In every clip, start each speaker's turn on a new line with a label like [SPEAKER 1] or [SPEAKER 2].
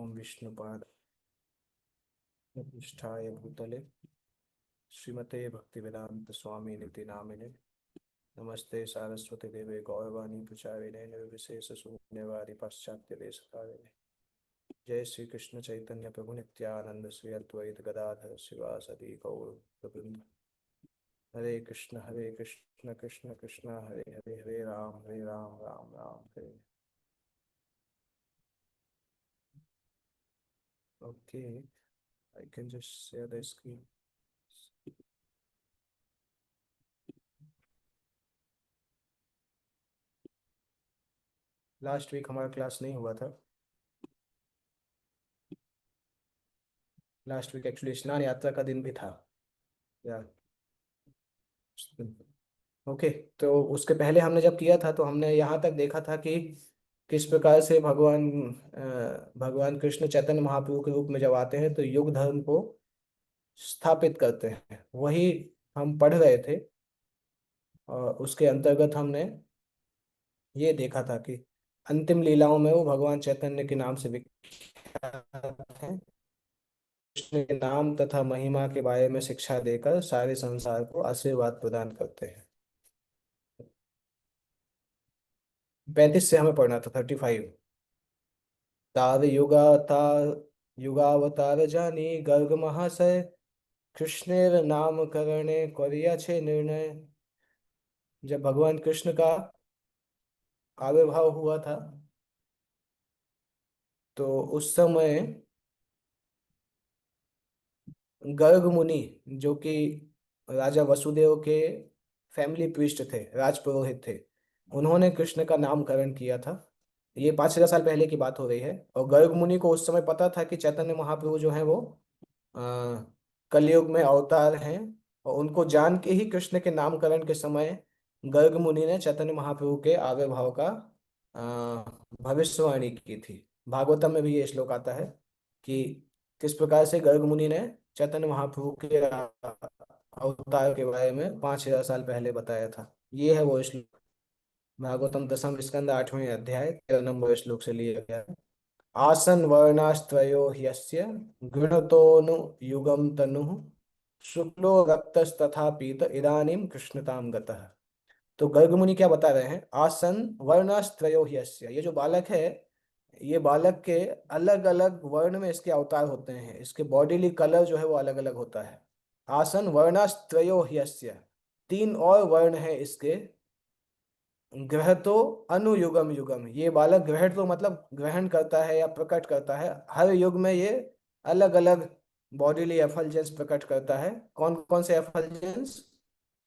[SPEAKER 1] ओम विष्णुपाद प्रतिष्ठाय भूतले श्रीमते भक्तिवेदांत स्वामी निति नामिने नमस्ते सारस्वती देवे गौरवाणी प्रचारिणे निर्विशेष शून्यवादी पाश्चात्य देशकारिणे। जय श्री कृष्ण चैतन्य प्रभु नित्यानंद श्री अद्वैत गदाधर शिवासदि गौर वृंद। Hare Krishna Krishna Krishna Hare Hare, Hare Ram Ram Ram Hare. Okay, I can just share the screen. Last week हमारा क्लास नहीं हुआ था। लास्ट वीक एक्चुअली स्नान यात्रा का दिन भी था या ओके। तो उसके पहले हमने जब किया था तो हमने यहाँ तक देखा था कि किस प्रकार से भगवान कृष्ण चैतन्य महाप्रभु के रूप में जब आते हैं तो युग धर्म को स्थापित करते हैं, वही हम पढ़ रहे थे। और उसके अंतर्गत हमने ये देखा था कि अंतिम लीलाओं में वो भगवान चैतन्य के नाम से विख्यात हैं। कृष्ण के नाम तथा महिमा के बारे में शिक्षा देकर सारे संसार को आशीर्वाद प्रदान करते हैं। 35 से हमें पढ़ना था 35। तार युगावतार युगावतार जानी गर्ग महाशय कृष्णेर नाम करणे करिया छे निर्णय। जब भगवान कृष्ण का आविर्भाव हुआ था तो उस समय गर्ग मुनि, जो कि राजा वसुदेव के फैमिली प्रीस्ट थे, राजपुरोहित थे, उन्होंने कृष्ण का नामकरण किया था। ये 5,000 साल पहले की बात हो रही है। और गर्ग मुनि को उस समय पता था कि चैतन्य महाप्रभु जो है वो आ, कलयुग में अवतार हैं। और उनको जान के ही कृष्ण के नामकरण के समय गर्ग मुनि ने चैतन्य महाप्रभु के आविर्भाव का भविष्यवाणी की थी। भागवतम में भी ये श्लोक आता है कि किस प्रकार से गर्ग मुनि ने चैतन्य महाप्रभु के अवतार के बारे में 5,000 साल पहले बताया था। ये है वो श्लोक, भागवतम दशम स्कंद 8वें अध्याय 13 नंबर श्लोक से लिया गया है। आसन वर्णास्त्रयो ह्यस्य गृणतोनु युगम तनु शुक्लो रक्तस्तथा पीत इदानीम कृष्णताम गतः। तो गर्ग मुनि क्या बता रहे हैं? आसन वर्णास्त्रयो ह्यस्य, ये जो बालक है, ये बालक के अलग अलग वर्ण में इसके अवतार होते हैं, इसके बॉडीली कलर जो है वो अलग अलग होता है। आसन वर्णास्त्रयो ह्यस्य, 3 और वर्ण है इसके। ग्रह तो अनुयुगम युगम, ये बालक ग्रहण तो मतलब ग्रहण करता है या प्रकट करता है, हर युग में ये अलग अलग बॉडीली एफल्जेंस प्रकट करता है। कौन कौन से एफल्जेंस?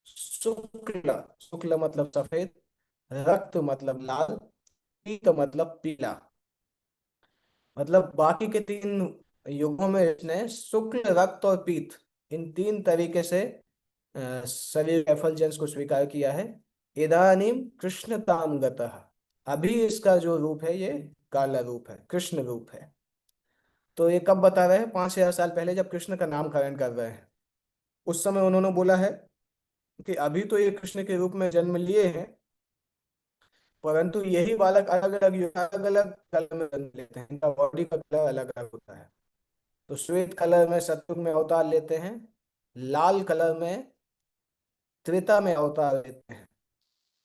[SPEAKER 1] शुक्ल, शुक्ल मतलब सफेद, रक्त मतलब लाल, पीत मतलब पीला। मतलब बाकी के 3 युगों में इसने शुक्ल, रक्त और पीत, इन 3 तरीके से शरीर एफल्जेंस को स्वीकार किया है। इदानीम कृष्णताम गतः, अभी इसका जो रूप है ये काला रूप है, कृष्ण रूप है। तो ये कब बता रहे हैं? 5,000 साल पहले जब कृष्ण का नामकरण कर रहे हैं, उस समय उन्होंने बोला है कि अभी तो ये कृष्ण के रूप में जन्म लिए हैं, परंतु यही बालक अलग अलग कलर में जन्म लेते हैं, इनका बॉडी का कलर अलग अलग होता है। तो श्वेत कलर में सतयुग में अवतार लेते हैं, लाल कलर में त्रेता में अवतार लेते हैं,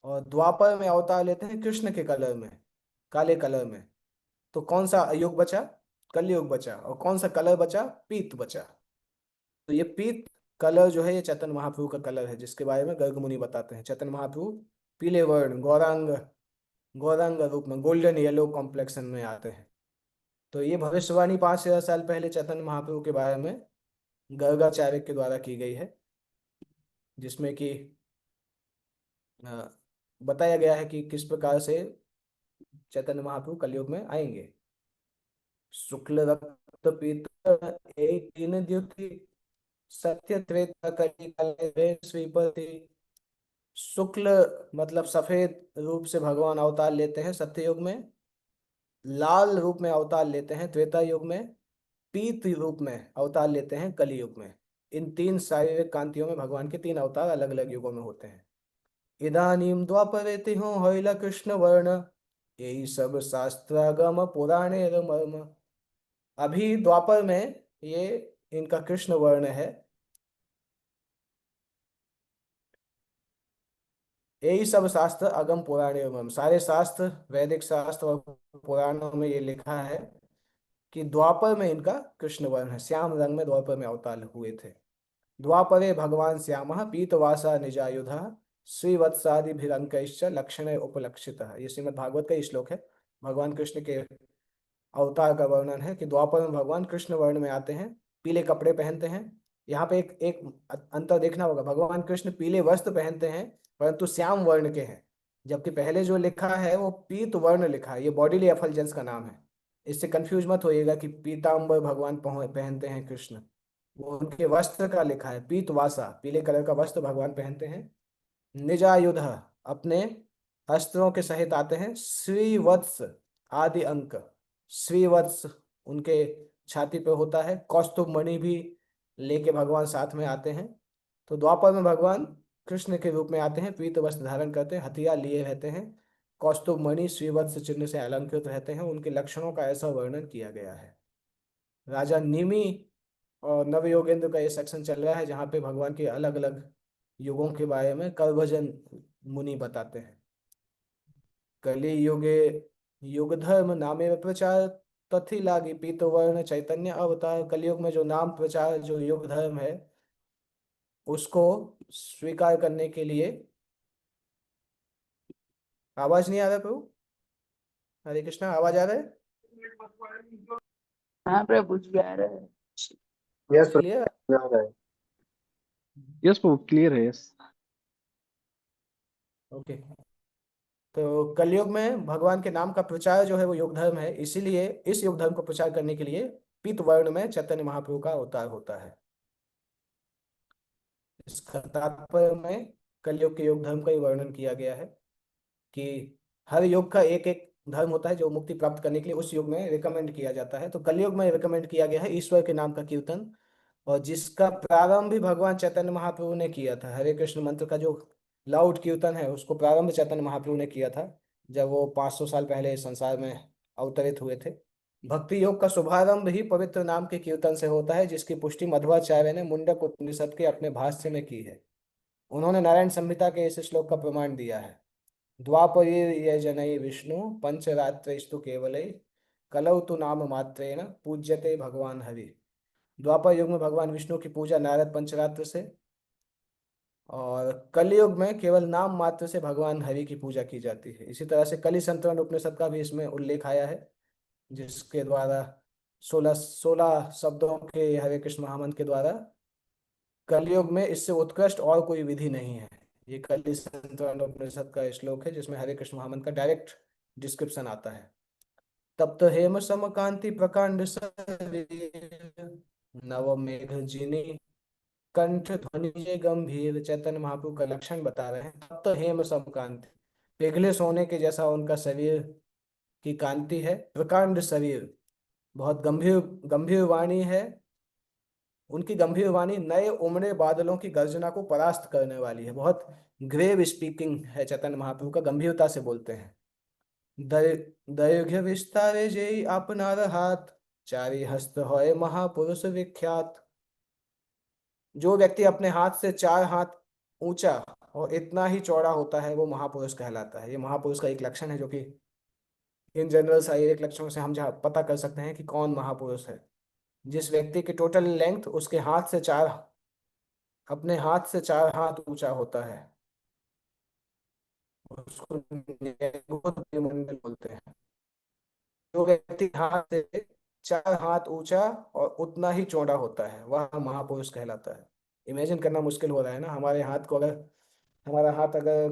[SPEAKER 1] और द्वापर में अवतार लेते हैं कृष्ण के कलर में, काले कलर में। तो कौन सा युग बचा? कलयुग बचा। और कौन सा कलर बचा? पीत बचा। तो ये पीत कलर जो है ये चैतन्य महाप्रभु का कलर है, जिसके बारे में गर्ग मुनि बताते हैं। चैतन्य महाप्रभु पीले वर्ण, गौरांग, गौरांग रूप में, गोल्डन येलो कॉम्प्लेक्शन में आते हैं। तो ये भविष्यवाणी 5,000 साल पहले चैतन्य महाप्रभु के बारे में गर्गाचार्य के द्वारा की गई है, जिसमें कि अ, बताया गया है कि किस प्रकार से चैतन्य महाप्रभु कलयुग में आएंगे। शुक्ल रक्त पीत एक तीन द्युति सत्य त्रेता कली कले श्रीपति। शुक्ल मतलब सफेद रूप से भगवान अवतार लेते हैं सत्य युग में, लाल रूप में अवतार लेते हैं त्रेता युग में, पीत रूप में अवतार लेते हैं कली युग में। इन 3 शारीरिक कांतियों में भगवान के 3 अवतार अलग अलग युगों में होते हैं। इदानीम द्वापरे तिहो हईला कृष्ण वर्ण, यही सब शास्त्रागम पुराणे मर्म। अभी द्वापर में ये इनका कृष्ण वर्ण है। यही सब शास्त्र अगम पुराण एवं सारे शास्त्र, वैदिक शास्त्र और पुराणों में ये लिखा है कि द्वापर में इनका कृष्ण वर्ण है, श्याम रंग में द्वापर में अवतार हुए थे। द्वापरे भगवान श्यामः पीतवासा निजायुधा श्रीवत्सादिभिरंकैश्च लक्षण उपलक्षितः। ये श्रीमद् भागवत का ही श्लोक है। भगवान कृष्ण के अवतार का वर्णन है कि द्वापर में भगवान कृष्ण वर्ण में आते हैं, पीले कपड़े पहनते हैं। यहाँ पे एक एक अंतर देखना होगा, भगवान कृष्ण पीले वस्त्र पहनते हैं परंतु श्याम वर्ण के हैं, जबकि पहले जो लिखा है वो पीत वर्ण लिखा है। ये बॉडीली एफल्जेंस का नाम है। इससे कंफ्यूज मत होइएगा कि पीताम्बर भगवान पहनते हैं कृष्ण। वो उनके वस्त्र का लिखा है, पीतवासा, पीले कलर का वस्त्र भगवान पहनते हैं। निजायुध, अपने अस्त्रों के सहित आते हैं। श्रीवत्स, आदि अंक, श्रीवत्स उनके छाती पे होता है। कौस्तुभ मणि भी लेके भगवान साथ में आते हैं। तो द्वापर में भगवान कृष्ण के रूप में आते हैं, पीत वस्त्र धारण करते हैं, हथियार लिए रहते हैं, कौस्तुभ मणि श्रीवत्स चिन्ह से अलंकृत रहते हैं। उनके लक्षणों का ऐसा वर्णन किया गया है। राजा निमि और नव योगेंद्र का ये सेक्शन चल रहा है जहाँ पे भगवान के अलग अलग युगों के बारे में करभजन मुनि बताते हैं। कलि युगे युग धर्म नामे प्रचार तथी लागी पीत वर्ण चैतन्य अवतार। कलयुग में जो नाम प्रचार, जो युग धर्म है, उसको स्वीकार करने के लिए। आवाज नहीं आ रहा प्रभु? हरे कृष्णा, आवाज आ रहा है?
[SPEAKER 2] हाँ प्रभु जी आ रहा है।
[SPEAKER 1] आवाज
[SPEAKER 3] यस
[SPEAKER 1] क्लियर?
[SPEAKER 3] प्रभु।
[SPEAKER 4] यस प्रभु, क्लियर है। यस।
[SPEAKER 1] ओके। तो कलयुग में भगवान के नाम का प्रचार जो है वो योग धर्म है, इसीलिए इस योग धर्म को प्रचार करने के लिए पीत वर्ण में चैतन्य महाप्रभु का अवतार होता है। इसका तात्पर्य में कलयुग के योग धर्म का ही वर्णन किया गया है कि हर युग का एक एक धर्म होता है जो मुक्ति प्राप्त करने के लिए उस युग में रिकमेंड किया जाता है। तो कलयुग में रिकमेंड किया गया है ईश्वर के नाम का कीर्तन, और जिसका प्रारंभ भी भगवान चैतन्य महाप्रभु ने किया था। हरे कृष्ण मंत्र का जो लाउड कीर्तन है उसको प्रारंभ चैतन्य महाप्रभु ने किया था, जब वो 500 साल पहले इस संसार में अवतरित हुए थे। भक्ति योग का शुभारंभ ही पवित्र नाम के कीर्तन से होता है, जिसकी पुष्टि मध्वाचार्य ने मुंडक उपनिषद के अपने भाष्य में की है। उन्होंने नारायण संहिता के इस श्लोक का प्रमाण दिया है। द्वापरे ये जनई विष्णु पंचरात्रेस्तु केवलै कलौ तु नाम मात्रेण पूज्यते भगवान हरि। द्वापर युग में भगवान विष्णु की पूजा नारद पंचरात्र से, और कलयुग में केवल नाम मात्र से भगवान हरि की पूजा की जाती है। इसी तरह से कलि संतरण उपनिषद का भी इसमें उल्लेख आया है, जिसके द्वारा 16 शब्दों के हरे कृष्ण महामंत्र के द्वारा कलयुग में इससे उत्कृष्ट और कोई विधि नहीं है। ये कलि संतरण उपनिषद का श्लोक है जिसमें हरे कृष्ण महामंत्र का डायरेक्ट डिस्क्रिप्शन आता है। तप्त हेम सम कांति प्रकांड शरीर नव मेघ जिनी कंठ ध्वनि जे गंभीर। चैतन्य महाप्रभु का लक्षण बता रहे हैं। तप्त हेम सम कांति, पिघले सोने के जैसा उनका शरीर की कांति है। प्रकांड शरीर, बहुत गंभीर गंभीर वाणी है। उनकी गंभीर वाणी नए उमड़े बादलों की गर्जना को परास्त करने वाली है। बहुत ग्रेव स्पीकिंग है चैतन्य महाप्रभु का, गंभीरता से बोलते हैं। दैर्घ्य विस्तारे जेई अपनार हाथ चारि हस्त होय महापुरुष विख्यात। जो व्यक्ति अपने हाथ से 4 हाथ ऊंचा और इतना ही चौड़ा होता है वो महापुरुष कहलाता है। ये महापुरुष का एक लक्षण है जो कि इन जनरल शारीरिक लक्षणों से हम जहाँ पता कर सकते हैं कि कौन महापुरुष है। जिस व्यक्ति की टोटल लेंथ उसके हाथ से चार अपने हाथ से 4 हाथ ऊंचा होता है, उसको मंडल बोलते हैं। जो व्यक्ति हाथ से 4 हाथ ऊंचा और उतना ही चौड़ा होता है वह महापुरुष कहलाता है। इमेजिन करना मुश्किल हो रहा है ना, हमारे हाथ को अगर हमारा हाथ अगर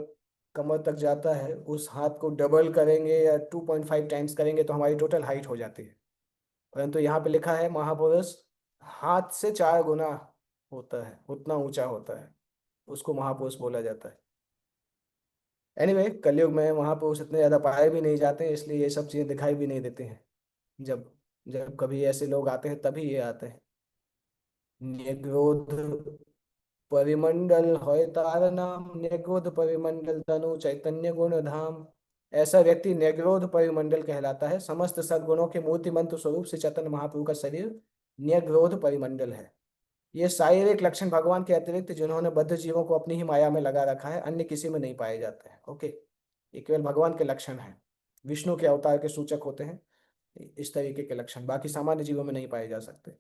[SPEAKER 1] कमर तक जाता है, उस हाथ को डबल करेंगे या 2.5 टाइम्स करेंगे तो हमारी टोटल हाइट हो जाती है। परंतु यहाँ पे लिखा है महापुरुष हाथ से 4 गुना होता है, उतना ऊंचा होता है, उसको महापुरुष बोला जाता है। एनीवे, कलयुग में महापुरुष इतने ज्यादा पाए भी नहीं जाते हैं, इसलिए ये सब चीजें दिखाई भी नहीं देती हैं। जब जब कभी ऐसे लोग आते हैं तभी ये आते हैं। निग्रोध परिमंडल होय तार नाम, निग्रोध परिमंडल तनु चैतन्य गुण धाम। ऐसा व्यक्ति निर्ग्रोध परिमंडल कहलाता है। समस्त सद्गुणों के मूर्तिमंत स्वरूप से चैतन्य महाप्रभु का शरीर निर्ग्रोध परिमंडल है। ये शारीरिक लक्षण भगवान के अतिरिक्त जिन्होंने बद्ध जीवों को अपनी ही माया में लगा रखा है, अन्य किसी में नहीं पाए जाते हैं। ओके, ये केवल भगवान के लक्षण हैं, विष्णु के अवतार के सूचक होते हैं इस तरीके के लक्षण, बाकी सामान्य जीवों में नहीं पाए जा सकते।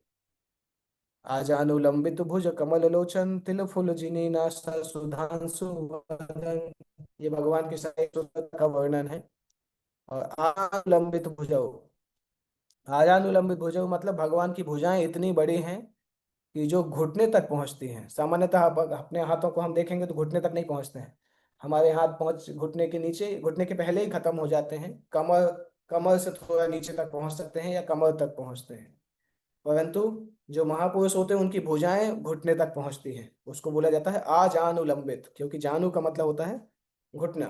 [SPEAKER 1] आजानुलंबित भुज कमल लोचन तिल फुल जिनी नासा सुधांशु वदन, ये भगवान की शारीरिक सुंदरता का वर्णन है। और आनुलंबित भुजौ, आजानुलंबित भुजौ मतलब भगवान की भुजाएं इतनी बड़ी हैं कि जो घुटने तक पहुंचती हैं। सामान्यतः अपने हाथों को हम देखेंगे तो घुटने तक नहीं पहुंचते हैं, हमारे हाथ पहुंच घुटने के नीचे, घुटने के पहले ही खत्म हो जाते हैं। कमर, कमर से थोड़ा नीचे तक पहुंच सकते हैं या कमर तक पहुंचते हैं, परंतु जो महापुरुष होते हैं उनकी भुजाएं घुटने तक पहुंचती हैं। उसको बोला जाता है आजानुलंबित, क्योंकि जानू का मतलब होता है घुटना।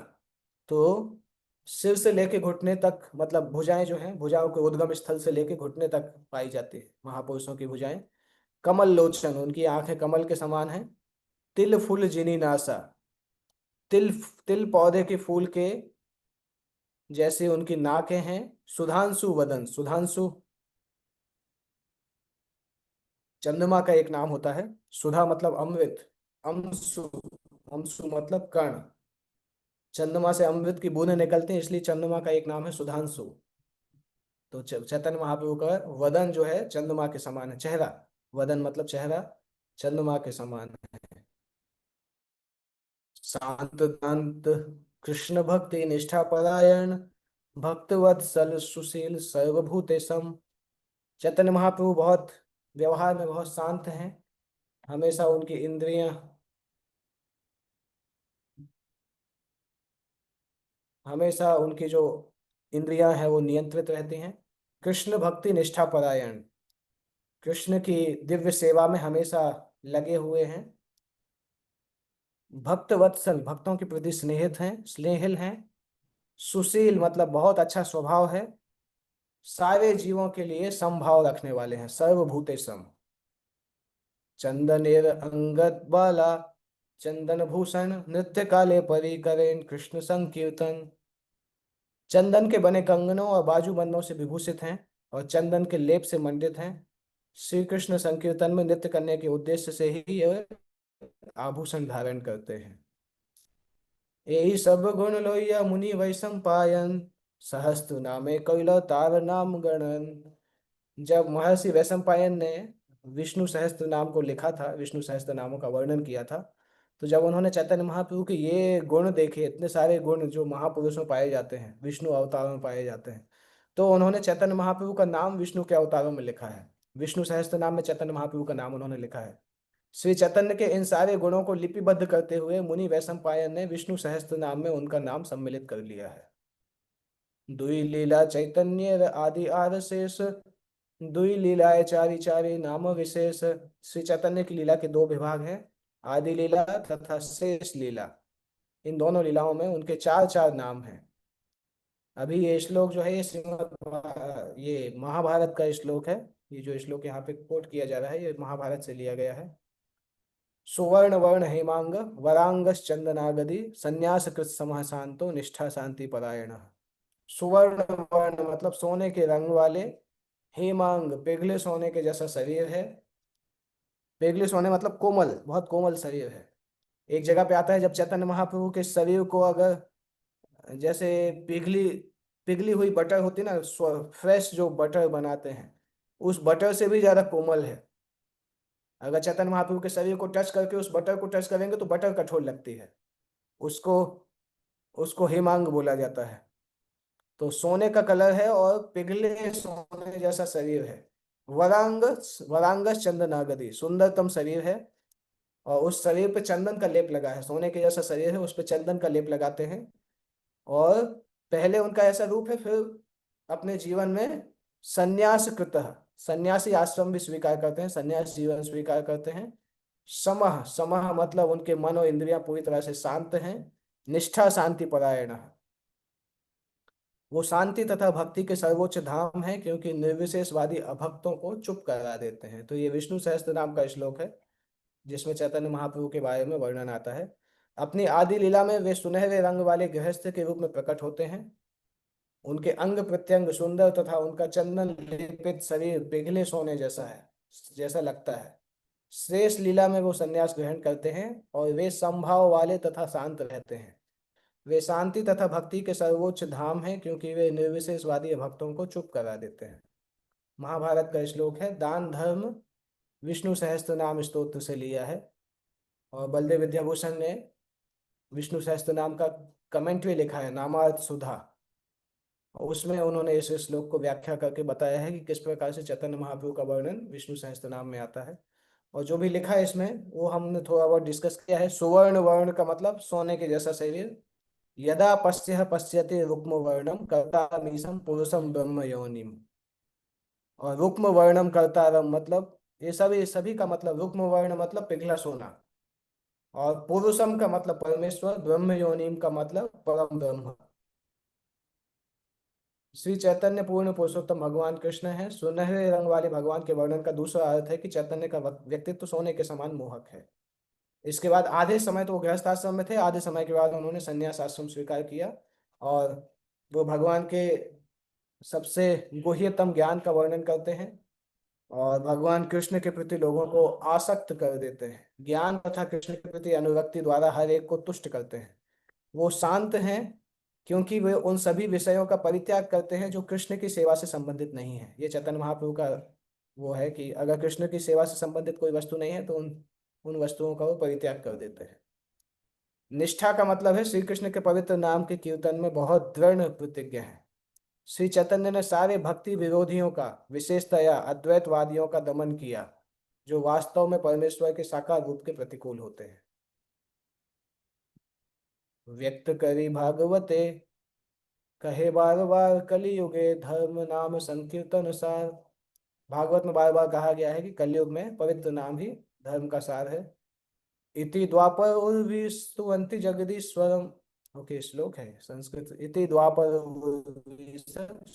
[SPEAKER 1] तो सिर से लेके घुटने तक, मतलब भुजाएं जो हैं, भुजाओं के उद्गम स्थल से लेके घुटने तक पाई जाती है महापुरुषों की भुजाएं। कमल लोचन, उनकी आंखें कमल के समान हैं। तिल फुल जिनी नासा, तिल, तिल पौधे के फूल के जैसे उनकी नाकें हैं। सुधांशु वदन, सुधांशु चंद्रमा का एक नाम होता है। सुधा मतलब अमृत, अंशु, अंशु मतलब कण। चंद्रमा से अमृत की बूंदें निकलती हैं, इसलिए चंद्रमा का एक नाम है सुधांशु। तो चैतन्य महाप्रभु का वदन जो है चंद्रमा के समान है, चेहरा, वदन मतलब चेहरा चंद्रमा के समान है। शांत दांत कृष्ण भक्ति निष्ठा परायण भक्त वत्सल सुशील सर्वभूतेशम, चैतन्य महाप्रभु बहुत व्यवहार में बहुत शांत हैं। हमेशा उनकी इंद्रियां, हमेशा उनकी जो इंद्रियां हैं वो नियंत्रित रहती हैं। कृष्ण भक्ति निष्ठा परायण, कृष्ण की दिव्य सेवा में हमेशा लगे हुए हैं। भक्त वत्सल, भक्तों के प्रति स्नेहित हैं, स्नेहिल हैं। सुशील मतलब बहुत अच्छा स्वभाव है। सारे जीवों के लिए समभाव रखने वाले हैं, सर्वभूते सम। चंदनेर अंगद बाला चंदन भूषण नृत्य काले परी करें कृष्ण संकीर्तन, चंदन के बने कंगनों और बाजूबंदों से विभूषित हैं और चंदन के लेप से मंडित हैं। श्री कृष्ण संकीर्तन में नृत्य करने के उद्देश्य से ही ये आभूषण धारण करते हैं। यही सब गुण लोइया मुनि वैशम पायन सहस्त्र नामे कैल तार नाम गणन, जब महर्षि वैशंपायन ने विष्णु सहस्त्र नाम को लिखा था, विष्णु सहस्त्र नामों का वर्णन किया था, तो जब उन्होंने चैतन्य महाप्रभु के ये गुण देखे, इतने सारे गुण जो महापुरुषों में पाए जाते हैं, विष्णु अवतारों में पाए जाते हैं, तो उन्होंने चैतन्य महाप्रभु का नाम विष्णु के अवतारों में लिखा है। विष्णु सहस्त्र नाम में चैतन्य महाप्रभु का नाम उन्होंने लिखा है। श्री चैतन्य के इन सारे गुणों को लिपिबद्ध करते हुए मुनि वैशंपायन ने विष्णु सहस्त्र नाम में उनका नाम सम्मिलित कर लिया है। दुई लीला चैतन्य आदि आर शेष, दुई लीलाएं चारी चारी नाम विशेष, श्री चैतन्य की लीला के दो विभाग हैं, आदि लीला तथा शेष लीला। इन दोनों लीलाओं में उनके चार चार नाम हैं। अभी ये श्लोक जो है ये ये महाभारत का श्लोक है। ये जो श्लोक यहाँ पे कोट किया जा रहा है ये महाभारत से लिया गया है। सुवर्ण वर्ण हेमांग वरांगश्चंदनागदी संन्यास कृत समः शांतो निष्ठा शांति परायण। सुवर्ण वर्ण मतलब सोने के रंग वाले, हेमांग पिघले सोने के जैसा शरीर है। पिघले सोने मतलब कोमल, बहुत कोमल शरीर है। एक जगह पे आता है जब चैतन्य महाप्रभु के शरीर को अगर जैसे पिघली पिघली हुई बटर होती ना, फ्रेश जो बटर बनाते हैं, उस बटर से भी ज्यादा कोमल है। अगर चैतन्य महाप्रभु के शरीर को टच करके उस बटर को टच करेंगे तो बटर कठोर लगती है, उसको उसको हेमांग बोला जाता है। तो सोने का कलर है और पिघले सोने जैसा शरीर है। वरांग, वरांगस चंदनागदी, सुंदरतम शरीर है। और उस शरीर पे चंदन का लेप लगा है, सोने के जैसा शरीर है, उस पे चंदन का लेप लगाते हैं। और पहले उनका ऐसा रूप है, फिर अपने जीवन में संन्यास कृत, सन्यासी आश्रम भी स्वीकार करते हैं, संन्यास जीवन स्वीकार करते हैं। समः, समः मतलब उनके मन और इंद्रियां पूरी तरह से शांत हैं। निष्ठा शांति परायण, वो शांति तथा भक्ति के सर्वोच्च धाम है, क्योंकि निर्विशेषवादी अभक्तों को चुप करा देते हैं। तो ये विष्णु सहस्त्र नाम का श्लोक है जिसमें चैतन्य महाप्रभु के बारे में वर्णन आता है। अपनी आदि लीला में वे सुनहरे रंग वाले गृहस्थ के रूप में प्रकट होते हैं। उनके अंग प्रत्यंग सुंदर तथा उनका चंदन लेपित शरीर पिघले सोने जैसा है, जैसा लगता है। शेष लीला में वो संन्यास ग्रहण करते हैं और वे समभाव वाले तथा शांत रहते हैं। वे शांति तथा भक्ति के सर्वोच्च धाम हैं, क्योंकि वे निर्विशेषवादी भक्तों को चुप करा देते हैं। महाभारत का श्लोक है, दान धर्म विष्णु सहस्त्र नाम स्तोत्र से लिया है। और बलदेव विद्याभूषण ने विष्णु सहस्त्र नाम का कमेंट्री लिखा है, नामार्थ सुधा। और उसमें उन्होंने इस श्लोक को व्याख्या करके बताया है कि किस प्रकार से चैतन्य महाप्रभु का वर्णन विष्णु सहस्त्र नाम में आता है। और जो भी लिखा है इसमें वो हमने थोड़ा बहुत डिस्कस किया है। सुवर्ण वर्ण का मतलब सोने के जैसा शरीर। यदा पश्यति रुक्म वर्णम कर्तामीशम पुरुषम ब्रह्म योनिम। और रुक्म वर्णम कर्तारम मतलब, ये सभी सभी का मतलब, रुक्म वर्ण मतलब पिघला सोना, और पुरुषम का मतलब परमेश्वर, ब्रह्म योनिम का मतलब परम ब्रह्म। श्री चैतन्य पूर्ण पुरुषोत्तम भगवान कृष्ण है। सुनहरे रंग वाले भगवान के वर्णन का दूसरा अर्थ है कि चैतन्य का व्यक्तित्व सोने के समान मोहक है। इसके बाद आधे समय तो वो गृहस्थ आश्रम में थे, आधे समय के बाद उन्होंने संन्यास आश्रम स्वीकार किया। और वो भगवान के सबसे गुह्यतम ज्ञान का वर्णन करते हैं और भगवान कृष्ण के प्रति लोगों को आसक्त कर देते हैं। ज्ञान तथा कृष्ण के प्रति अनुरक्ति द्वारा हर एक को तुष्ट करते हैं। वो शांत हैं, क्योंकि वे उन सभी विषयों का परित्याग करते हैं जो कृष्ण की सेवा से संबंधित नहीं है। ये चैतन्य महाप्रभु का वो है कि अगर कृष्ण की सेवा से संबंधित कोई वस्तु नहीं है तो उन उन वस्तुओं का वो परित्याग कर देते हैं। निष्ठा का मतलब है श्री कृष्ण के पवित्र नाम के कीर्तन में बहुत दृढ़ प्रतिज्ञ है। श्री चैतन्य ने सारे भक्ति विरोधियों का, विशेषतया अद्वैतवादियों का दमन किया, जो वास्तव में परमेश्वर के साकार रूप के प्रतिकूल होते हैं। व्यक्त करी भागवते कहे बार बार कलियुगे धर्म नाम संकीर्तन सार। भागवत में बार बार कहा गया है कि कलयुग में पवित्र नाम ही धर्म का सार है। इति द्वापर उर्विस्तुवन्ति जगदीश्वरम। ओके, श्लोक है संस्कृत। इति द्वापर उर्विस्तुवन्ति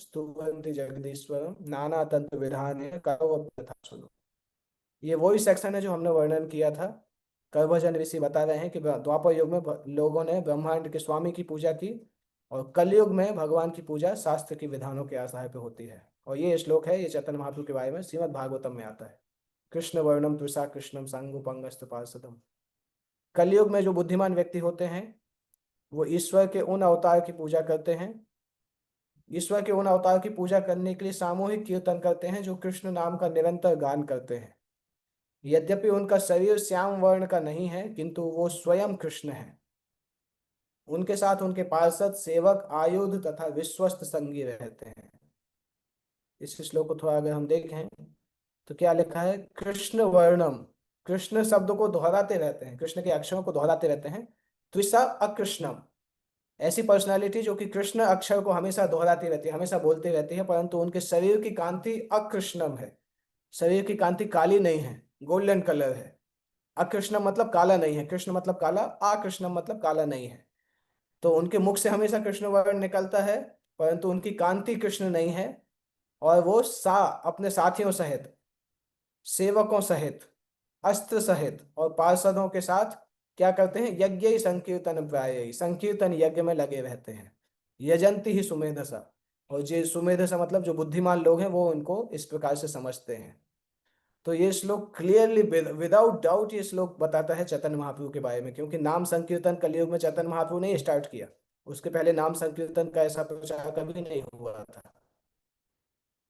[SPEAKER 1] जगदीश्वरम नाना तंत्र विधान करो तथा सुनो। ये वही सेक्शन है जो हमने वर्णन किया था। करभजन ऋषि बता रहे हैं कि द्वापर युग में लोगों ने ब्रह्मांड के स्वामी की पूजा की, और कलयुग में भगवान की पूजा शास्त्र के विधानों के आधार पर होती है। और ये श्लोक है, ये चैतन्य महाप्रभु के बारे में श्रीमद् भागवतम में आता है। कृष्ण वर्णम त्रिषा कृष्णम सांगुपंगस्त पार्षदम। कलयुग में जो बुद्धिमान व्यक्ति होते हैं वो ईश्वर के उन अवतार की पूजा करते हैं। ईश्वर के उन अवतार की पूजा करने के लिए सामूहिक कीर्तन करते हैं, जो कृष्ण नाम का निरंतर गान करते हैं। यद्यपि उनका शरीर श्याम वर्ण का नहीं है, किंतु वो स्वयं कृष्ण है। उनके साथ उनके पार्षद, सेवक, आयुध तथा विश्वस्त संगी रहते हैं। इस श्लोक को थोड़ा अगर हम देखें तो क्या लिखा है, कृष्ण वर्णम। कृष्ण शब्द को दोहराते रहते हैं, कृष्ण के अक्षरों को दोहराते रहते हैं। त्विषा अकृष्णम, ऐसी पर्सनालिटी जो कि कृष्ण अक्षर को हमेशा दोहराती रहती है, हमेशा बोलती रहती है, परंतु उनके शरीर की कांति अकृष्णम है। शरीर की कांति काली नहीं है, गोल्डन कलर है। अकृष्णम मतलब काला नहीं है, कृष्ण मतलब काला, अकृष्णम मतलब काला नहीं है। तो उनके मुख से हमेशा कृष्ण वर्ण निकलता है, परंतु उनकी कांति कृष्ण नहीं है। और वो अपने साथियों सहित, सेवकों सहित, अस्त्र सहित और पार्षदों के साथ क्या करते हैं, यज्ञ संकीर्तन प्राय, संकीर्तन यज्ञ में लगे रहते हैं। यजंती ही सुमेधसा। और जो सुमेधसा मतलब जो बुद्धिमान लोग हैं वो उनको इस प्रकार से समझते हैं। तो ये श्लोक क्लियरली विदाउट डाउट ये श्लोक बताता है चैतन्य महाप्रभु के बारे में, क्योंकि नाम संकीर्तन कलयुग में चैतन्य महाप्रभु ने स्टार्ट किया। उसके पहले नाम संकीर्तन का ऐसा प्रचार कभी नहीं हुआ था।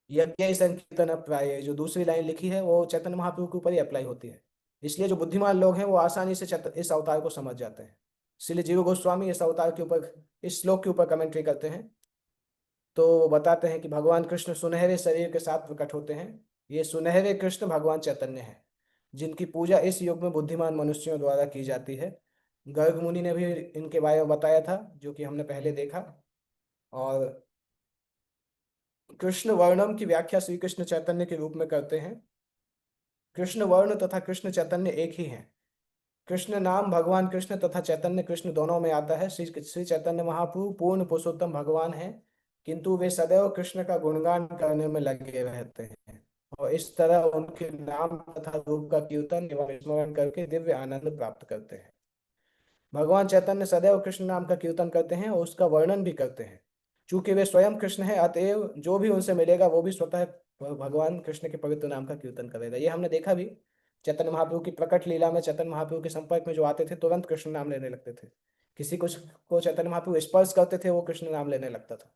[SPEAKER 1] यज्ञ संकीर्तन प्राय, जो दूसरी लाइन लिखी है वो चैतन्य महाप्रभु के ऊपर ही अप्लाई होती है। इसलिए जो बुद्धिमान लोग हैं वो आसानी से इस अवतार को समझ जाते हैं। इसलिए जीव गोस्वामी इस अवतार के ऊपर, इस श्लोक के ऊपर कमेंट्री करते हैं। तो वो बताते हैं कि भगवान कृष्ण सुनहरे शरीर के साथ प्रकट होते हैं। ये सुनहरे कृष्ण भगवान चैतन्य हैं, जिनकी पूजा इस युग में बुद्धिमान मनुष्यों द्वारा की जाती है। गर्ग मुनि ने भी इनके बारे में बताया था, जो कि हमने पहले देखा। और कृष्ण वर्णम की व्याख्या श्री कृष्ण चैतन्य के रूप में करते हैं। कृष्ण वर्ण तथा कृष्ण चैतन्य एक ही हैं। कृष्ण नाम भगवान कृष्ण तथा चैतन्य कृष्ण दोनों में आता है। श्री श्री चैतन्य महाप्रभु पूर्ण पुरुषोत्तम भगवान हैं, किंतु वे सदैव कृष्ण का गुणगान करने में लगे रहते हैं, और इस तरह उनके नाम तथा रूप का कीर्तन एवं स्मरण करके दिव्य आनंद प्राप्त करते हैं। भगवान चैतन्य सदैव कृष्ण नाम का कीर्तन करते हैं और उसका वर्णन भी करते हैं। चूंकि वे स्वयं कृष्ण हैं, अतएव जो भी उनसे मिलेगा वो भी स्वतः भगवान कृष्ण के पवित्र नाम का कीर्तन करेगा। ये हमने देखा भी चैतन्य महाप्रभु की प्रकट लीला में। चैतन्य महाप्रभु के संपर्क में जो आते थे तुरंत कृष्ण नाम लेने लगते थे। किसी कुछ को चैतन्य महाप्रभु स्पर्श करते थे वो कृष्ण नाम लेने लगता था।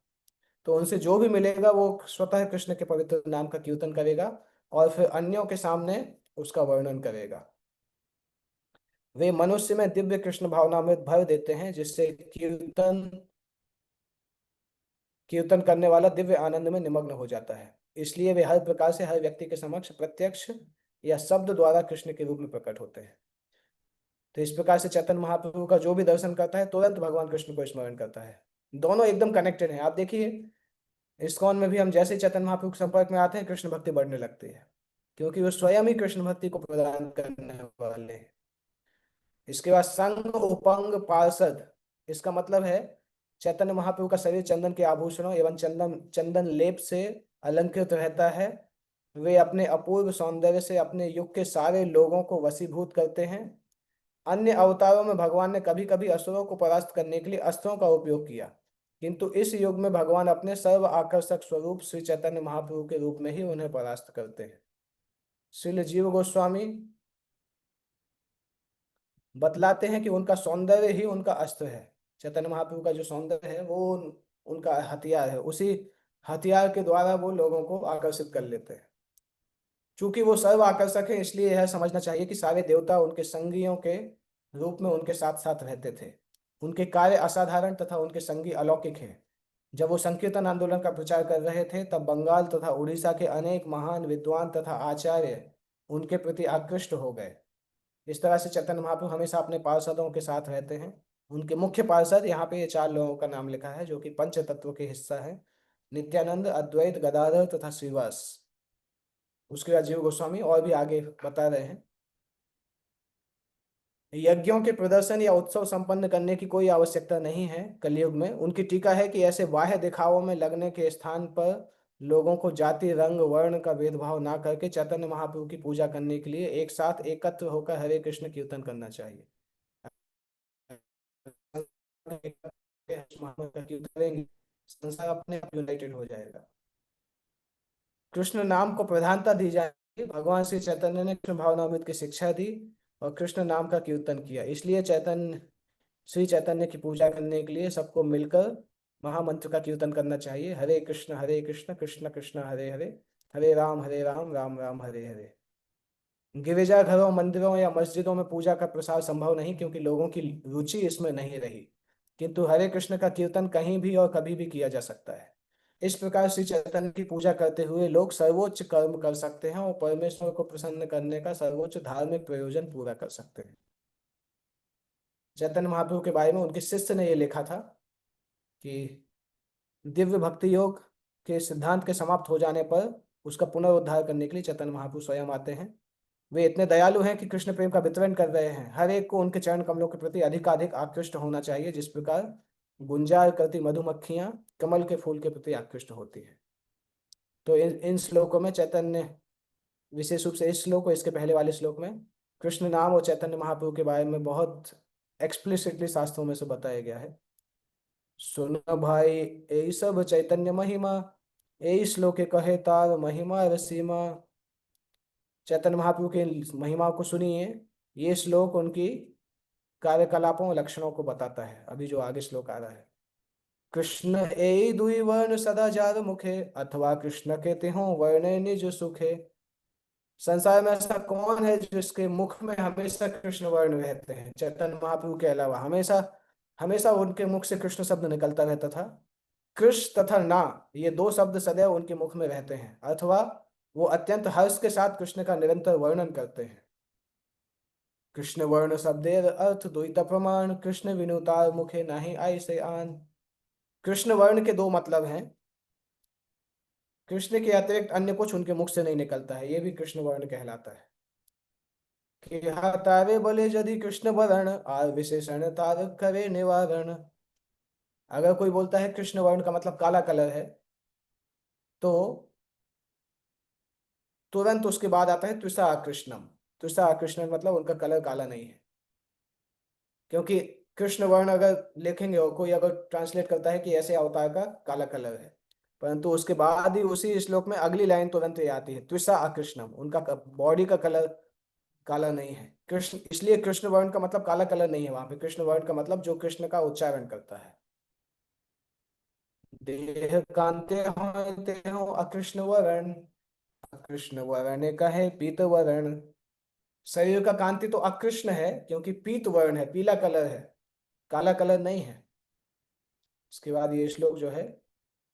[SPEAKER 1] तो उनसे जो भी मिलेगा वो स्वतः कृष्ण के पवित्र नाम का कीर्तन करेगा और फिर अन्यों के सामने उसका वर्णन करेगा। वे मनुष्य में दिव्य कृष्ण भावनामृत भर देते हैं, जिससे कीर्तन कीर्तन करने वाला दिव्य आनंद में निमग्न हो जाता है। इसलिए वे हर प्रकार से हर व्यक्ति के समक्ष प्रत्यक्ष या शब्द द्वारा कृष्ण के रूप में प्रकट होते हैं। तो इस प्रकार से चैतन्य महाप्रभु का जो भी दर्शन करता है तुरंत भगवान कृष्ण को स्मरण करता है। दोनों एकदम कनेक्टेड हैं। आप देखिए इस्कॉन में भी हम जैसे ही चैतन्य महाप्रभु के संपर्क में आते हैं कृष्ण भक्ति बढ़ने लगती है, क्योंकि वो स्वयं ही कृष्ण भक्ति को प्रदान करने वाले हैं। इसके बाद संग उपंग पार्षद, इसका मतलब है चैतन्य महाप्रभु का शरीर चंदन के आभूषणों एवं चंदन चंदन लेप से अलंकृत रहता है। वे अपने अपूर्व सौंदर्य से अपने युग के सारे लोगों को वशीभूत करते हैं। अन्य अवतारों में भगवान ने कभी कभी असुरों को परास्त करने के लिए अस्त्रों का उपयोग किया, किंतु इस युग में भगवान अपने सर्व आकर्षक स्वरूप श्री चैतन्य महाप्रभु के रूप में ही उन्हें परास्त करते हैं। श्रील जीव गोस्वामी बतलाते हैं कि उनका सौंदर्य ही उनका अस्त्र है। चैतन्य महाप्रभु का जो सौंदर्य है वो उनका हथियार है। उसी हथियार के द्वारा वो लोगों को आकर्षित कर लेते हैं। चूंकि वो सर्व आकर्षक है, इसलिए यह समझना चाहिए कि सारे देवता उनके संगियों के रूप में उनके साथ साथ रहते थे। उनके कार्य असाधारण तथा उनके संगी अलौकिक हैं। जब वो संकीर्तन आंदोलन का प्रचार कर रहे थे तब बंगाल तथा उड़ीसा के अनेक महान विद्वान तथा आचार्य उनके प्रति आकृष्ट हो गए। इस तरह से चैतन्य महाप्रभु हमेशा अपने पार्षदों के साथ रहते हैं। उनके मुख्य पार्षद यहाँ पे ये चार लोगों का नाम लिखा है जो कि पंच तत्व के हिस्सा है: नित्यानंद, अद्वैत, गदाधर तथा श्रीवास। उसके बाद जीव गोस्वामी और भी आगे बता रहे हैं। यज्ञों के प्रदर्शन या उत्सव संपन्न करने की कोई आवश्यकता नहीं है कलयुग में। उनकी टीका है कि ऐसे बाह्य दिखावों में लगने के स्थान पर लोगों को जाति, रंग, वर्ण का भेदभाव ना करके चैतन्य महाप्रभु की पूजा करने के लिए एक साथ एकत्र होकर हरे कृष्ण कीर्तन करना चाहिए। कीर्तन करेंगे, संसार अपने आप यूनाइटेड हो जाएगा। कृष्ण नाम को प्रधानता दी जाएगी। भगवान श्री चैतन्य ने कृष्ण भावनामृत की शिक्षा दी और कृष्ण नाम का कीर्तन किया। इसलिए चैतन्य श्री चैतन्य की पूजा करने के लिए सबको मिलकर महामंत्र का कीर्तन करना चाहिए: हरे कृष्ण कृष्ण कृष्ण हरे हरे, हरे राम राम राम हरे हरे। गिरिजाघरों, मंदिरों या मस्जिदों में पूजा का प्रसार संभव नहीं, क्योंकि लोगों की रुचि इसमें नहीं रही। किंतु हरे कृष्ण का कीर्तन कहीं भी और कभी भी किया जा सकता है। इस प्रकार श्री चैतन्य की पूजा करते हुए लोग सर्वोच्च कर्म कर सकते हैं और परमेश्वर को प्रसन्न करने का सर्वोच्च धार्मिक प्रयोजन पूरा कर सकते हैं। चैतन्य महाप्रभु के बारे में उनके शिष्य ने यह लिखा था कि दिव्य भक्ति योग के सिद्धांत के समाप्त हो जाने पर उसका पुनरुद्धार करने के लिए चैतन्य महाप्रभु स्वयं आते हैं। वे इतने दयालु हैं कि कृष्ण प्रेम का वितरण कर रहे हैं। हर एक को उनके चरण कमलों के प्रति अधिकाधिक आकृष्ट होना चाहिए, जिस प्रकार गुंजार करती मधुमक्खियां कमल के फूल के प्रति आकृष्ट होती है। तो इन श्लोकों में चैतन्य, विशेष रूप से इस श्लोक और इसके पहले वाले श्लोक में कृष्ण नाम और चैतन्य महाप्रभु के बारे में बहुत एक्सप्लिसिटली शास्त्रों में से बताया गया है। सुन भाई यही सब चैतन्य महिमा, यही श्लोक कहे तार महिमा रसीमा। चैतन्य महाप्रभु की महिमा को सुनिए। ये श्लोक उनकी कार्यकलापों और लक्षणों को बताता है। अभी जो आगे श्लोक आ रहा है: कृष्ण ए दुई वर्ण सदा जार मुखे, अथवा कृष्ण के तिहों वर्ण निज सुखे। संसार में ऐसा कौन है जिसके मुख में हमेशा कृष्ण वर्ण रहते हैं? चैतन्य महाप्रभु के अलावा हमेशा हमेशा उनके मुख से कृष्ण शब्द निकलता रहता था। कृष्ण तथा ना, ये दो शब्द सदैव उनके मुख में रहते हैं, अथवा वो अत्यंत हर्ष के साथ कृष्ण का निरंतर वर्णन करते हैं। कृष्ण वर्ण शब्देर अर्थ द्वैत प्रमाण, कृष्ण विनुतार मुखे नाही आई से आन। कृष्ण वर्ण के दो मतलब हैं। कृष्ण के अतिरिक्त अन्य कुछ उनके मुख से नहीं निकलता है, ये भी कृष्ण वर्ण कहलाता है। कि हा तारे बोले यदि कृष्ण वर्ण, आर विशेषण तार करे निवारण। अगर कोई बोलता है कृष्ण वर्ण का मतलब काला कलर है, तो तुरंत उसके बाद आता है त्रिषा कृष्णम। त्रिषा कृष्ण मतलब उनका कलर काला नहीं है, क्योंकि कृष्ण वर्ण अगर लिखेंगे और कोई अगर ट्रांसलेट करता है कि ऐसे अवतार का काला कलर है, परंतु उसके बाद ही उसी श्लोक में अगली लाइन तुरंत ये आती है, त्विषा अकृष्णम, उनका बॉडी का कलर काला नहीं है। कृष्ण, इसलिए कृष्ण वर्ण का मतलब काला कलर नहीं है वहां पे, कृष्ण वर्ण का मतलब जो कृष्ण का उच्चारण करता है। देह कांते हो अकृष्ण वर्ण, अकृष्ण वर्ण का है पीत वर्ण। शरीर का कांति तो अकृष्ण है क्योंकि पीत वर्ण है, पीला कलर है, काला कलर नहीं है। उसके बाद ये श्लोक जो है,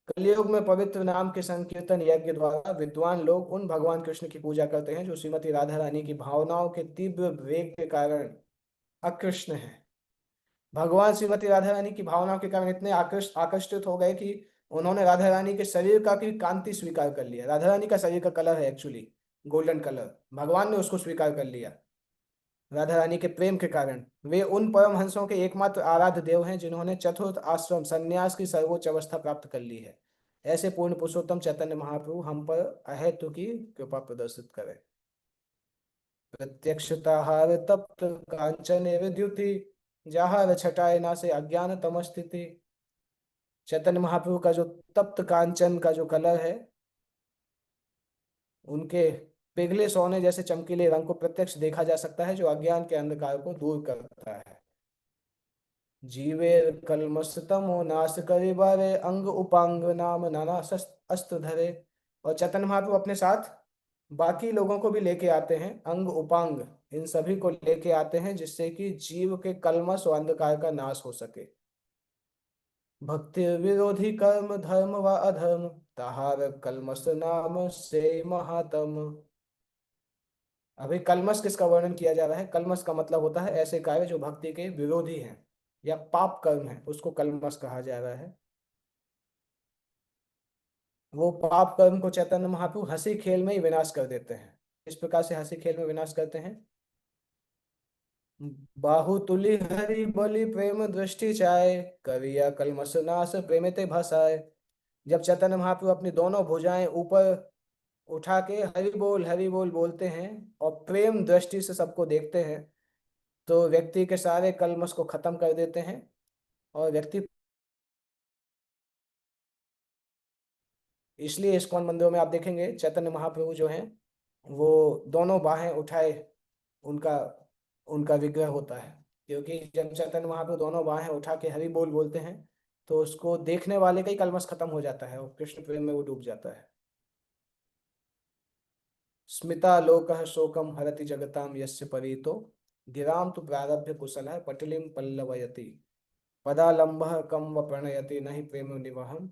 [SPEAKER 1] कलयुग में पवित्र नाम के संकीर्तन यज्ञ द्वारा विद्वान लोग उन भगवान कृष्ण की पूजा करते हैं जो श्रीमती राधा रानी की भावनाओं के तीव्र वेग के कारण अकृष्ण है। भगवान श्रीमती राधा रानी की भावनाओं के कारण इतने आकर्षित हो गए कि उन्होंने राधा रानी के शरीर का भी कांति स्वीकार कर लिया। राधा रानी का शरीर का कलर है एक्चुअली गोल्डन कलर, भगवान ने उसको स्वीकार कर लिया राधा रानी के प्रेम के कारण। वे उन परमहंसों के एकमात्र आराध्य देव हैं जिन्होंने चतुर्थ आश्रम संन्यास की सर्वोच्च अवस्था प्राप्त कर ली है। ऐसे पूर्ण पुरुषोत्तम चैतन्य महाप्रभु हम पर अहेतु की कृपा प्रदर्शित करें। प्रत्यक्षताहार तप्त कांचन विद्युति, जहार छटाए ना से अज्ञान तमस्थिति। चैतन्य महाप्रभु का जो तप्त कांचन का जो कलर है, उनके पिघले सोने जैसे चमकीले रंग को प्रत्यक्ष देखा जा सकता है जो अज्ञान के अंधकार को दूर करता है। जीवे कलमस्तमो नाश करे बारे, अंग उपांग नाम नाना अस्त्र धरे। और चैतन्य महाप्रभु अपने साथ बाकी लोगों को भी लेके आते हैं, अंग उपांग इन सभी को लेके आते हैं जिससे कि जीव के कलमश और अंधकार का नाश हो सके। भक्ति विरोधी कर्म धर्म व अधर्म, तहार कलमश नाम से महातम। अभी कलमश किसका वर्णन किया जा रहा है? कलमश का मतलब होता है ऐसे कार्य जो भक्ति के विरोधी हैं या पाप कर्म है, उसको कलमश कहा जा रहा है। वो पाप कर्म को चैतन्य महाप्रभु हंसी खेल में ही विनाश कर देते हैं। इस प्रकार से हंसी खेल में विनाश करते हैं। बाहुतुली हरि बलि प्रेम दृष्टि चाहे, करिया कलमश नाश प्रेम ते भसाए। जब चैतन्य महाप्रभु अपनी दोनों भुजाएं ऊपर उठा के हरि बोल बोलते हैं और प्रेम दृष्टि से सबको देखते हैं, तो व्यक्ति के सारे कलमश को खत्म कर देते हैं और व्यक्ति, इसलिए इस्कॉन मंदिरों में आप देखेंगे चैतन्य महाप्रभु जो हैं वो दोनों बाहें उठाए उनका उनका विग्रह होता है। क्योंकि जब चैतन्य महाप्रभु दोनों बाहें उठा के हरि बोल बोलते हैं तो उसको देखने वाले का ही कलमश खत्म हो जाता है और कृष्ण प्रेम में वो डूब जाता है। स्मिता लोकः शोकम हरति जगताम यस्य परीतो, गिराम तु प्रारभ्य कुशलः पटलिम पल्लवयति। पदालंबः कम व प्रणयति नहि प्रेम निवहम,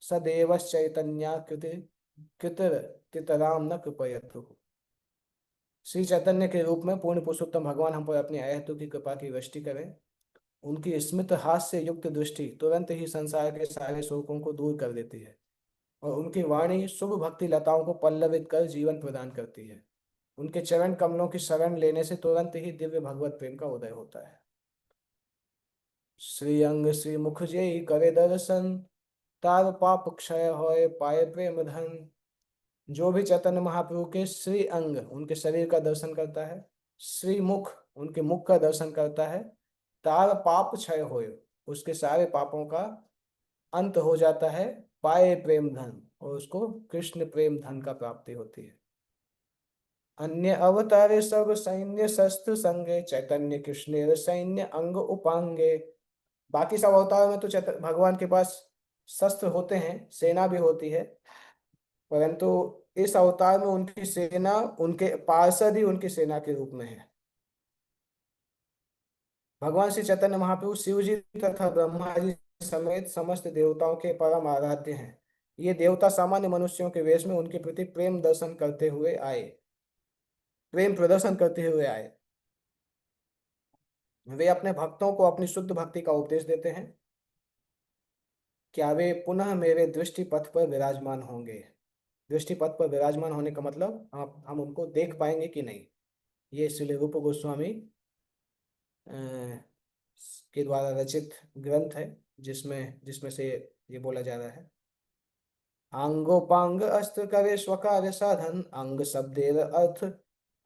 [SPEAKER 1] सदेवश्चैतन्या कृतिर तितराम न कृपयतु। श्री चैतन्य के रूप में पूर्ण पुरुषोत्तम भगवान हम पर अपनी अहेतु की कृपा की वृष्टि करें। उनकी स्मित हास्य युक्त दृष्टि तुरंत ही संसार के सारे शोकों को दूर कर देती है और उनकी वाणी शुभ भक्ति लताओं को पल्लवित कर जीवन प्रदान करती है। उनके चरण कमलों की शरण लेने से तुरंत ही दिव्य भगवत प्रेम का उदय होता है। श्री अंग श्री मुख जय करे दर्शन, तार पाप क्षय होए पाए प्रेम धन। जो भी चैतन्य महाप्रभु के श्री अंग उनके शरीर का दर्शन करता है, श्री मुख उनके मुख का दर्शन करता है, तार पाप क्षय होए उसके सारे पापों का अंत हो जाता है, पाए प्रेम धन और उसको कृष्ण प्रेम धन का प्राप्ति होती है। अन्य अवतारे सब सैन्य शस्त्र संगे, चैतन्य कृष्ण सैन्य अंग उपांगे। बाकी सब अवतारों में तो भगवान के पास शस्त्र होते हैं, सेना भी होती है, परंतु इस अवतार में उनकी सेना उनके पार्षद ही उनकी सेना के रूप में है। भगवान श्री चैतन्य महाप्रभु शिव जी तथा ब्रह्मा जी समेत समस्त देवताओं के परम आराध्य हैं। ये देवता सामान्य मनुष्यों के वेश में उनके प्रति प्रेम प्रदर्शन करते हुए आए। वे अपने भक्तों को अपनी शुद्ध भक्ति का उपदेश देते हैं। क्या वे पुनः मेरे दृष्टि पथ पर विराजमान होंगे? दृष्टि पथ पर विराजमान होने का मतलब हम उनको देख पाएंगे कि नहीं। ये श्री रूप गोस्वामी के द्वारा रचित ग्रंथ है जिसमें जिसमें से ये बोला जा रहा है। अंगोपांग अस्त्र करे स्वकार्य साधन, अंग शब्देर अर्थ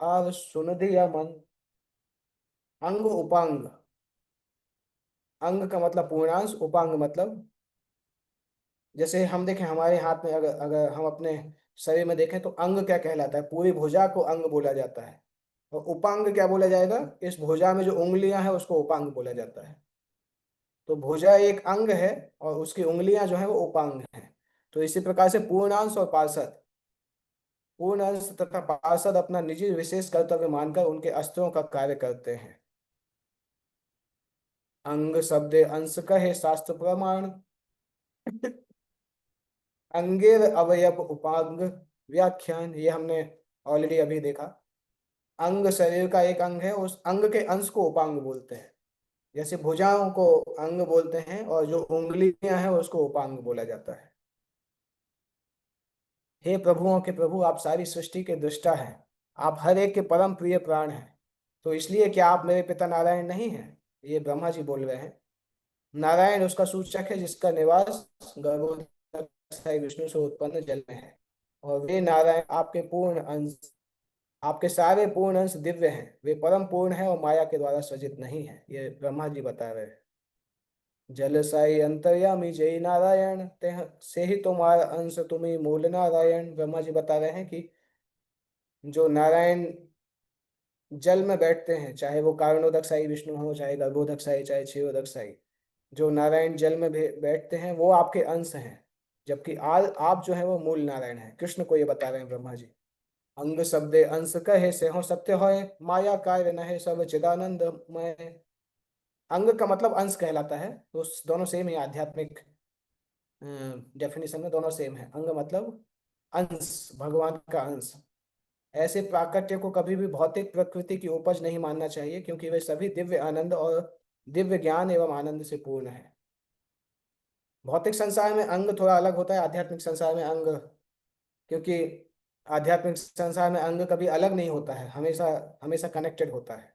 [SPEAKER 1] आर सुन दिया मन। अंग उपांग अंग का मतलब पूर्णांश, उपांग मतलब, जैसे हम देखें हमारे हाथ में, अगर अगर हम अपने शरीर में देखें तो अंग क्या कहलाता है? पूरी भुजा को अंग बोला जाता है। और उपांग क्या बोला जाएगा? इस भुजा में जो उंगलियां हैं उसको उपांग बोला जाता है। तो भुजा एक अंग है और उसकी उंगलियां जो है वो उपांग हैं। तो इसी प्रकार से पूर्णांश और पार्षद, पूर्णांश तथा पार्षद अपना निजी विशेष कर्तव्य मानकर उनके अस्त्रों का कार्य करते हैं। अंग शब्द अंश कहे शास्त्र प्रमाण, अंगेर अवयव उपांग व्याख्यान, ये हमने ऑलरेडी अभी देखा। अंग शरीर का एक अंग है, उस अंग के अंश को उपांग बोलते हैं। जैसे भुजाओं को अंग बोलते हैं और जो उंगलियां हैं उसको उपांग बोला जाता है। हे प्रभुओं के प्रभु, आप सारी सृष्टि के दृष्टा हैं। आप हर एक के परम प्रिय प्राण हैं। तो इसलिए क्या आप मेरे पिता नारायण नहीं हैं? ये ब्रह्मा जी बोल रहे हैं। नारायण उसका सूचक है जिसका निवास गर्भोदक विष्णु से उत्पन्न जल में है। और वे नारायण आपके पूर्ण अंश, आपके सारे पूर्ण अंश दिव्य हैं। वे परम पूर्ण है और माया के द्वारा सृजित नहीं है। ये ब्रह्मा जी बता रहे हैं। जल साई अंतर्यामी जय नारायण, तेह से ही तुम्हारा अंश, तुम्ही मूल नारायण। ब्रह्मा जी बता रहे हैं कि जो नारायण जल में बैठते हैं, चाहे वो कारणोदक साई विष्णु हो, चाहे गर्भोदक साई, चाहे क्षीरोदक साई, जो नारायण जल में बैठते हैं वो आपके अंश हैं। जबकि आप जो है वो मूल नारायण हैं। कृष्ण को ये बता रहे हैं ब्रह्मा जी। अंग शब्दे अंश कहे से हो सत्य होए, माया कार्य न है सब चिदानंद में। अंग का मतलब अंश कहलाता है। तो दोनों सेम है, आध्यात्मिक डेफिनेशन में दोनों सेम है। अंग मतलब अंश, भगवान का अंश। ऐसे प्राकट्य को कभी भी भौतिक प्रकृति की उपज नहीं मानना चाहिए, क्योंकि वे सभी दिव्य आनंद और दिव्य ज्ञान एवं आनंद से पूर्ण है। भौतिक संसार में अंग थोड़ा अलग होता है आध्यात्मिक संसार में अंग, क्योंकि आध्यात्मिक संसार में अंग कभी अलग नहीं होता है, हमेशा हमेशा कनेक्टेड होता है।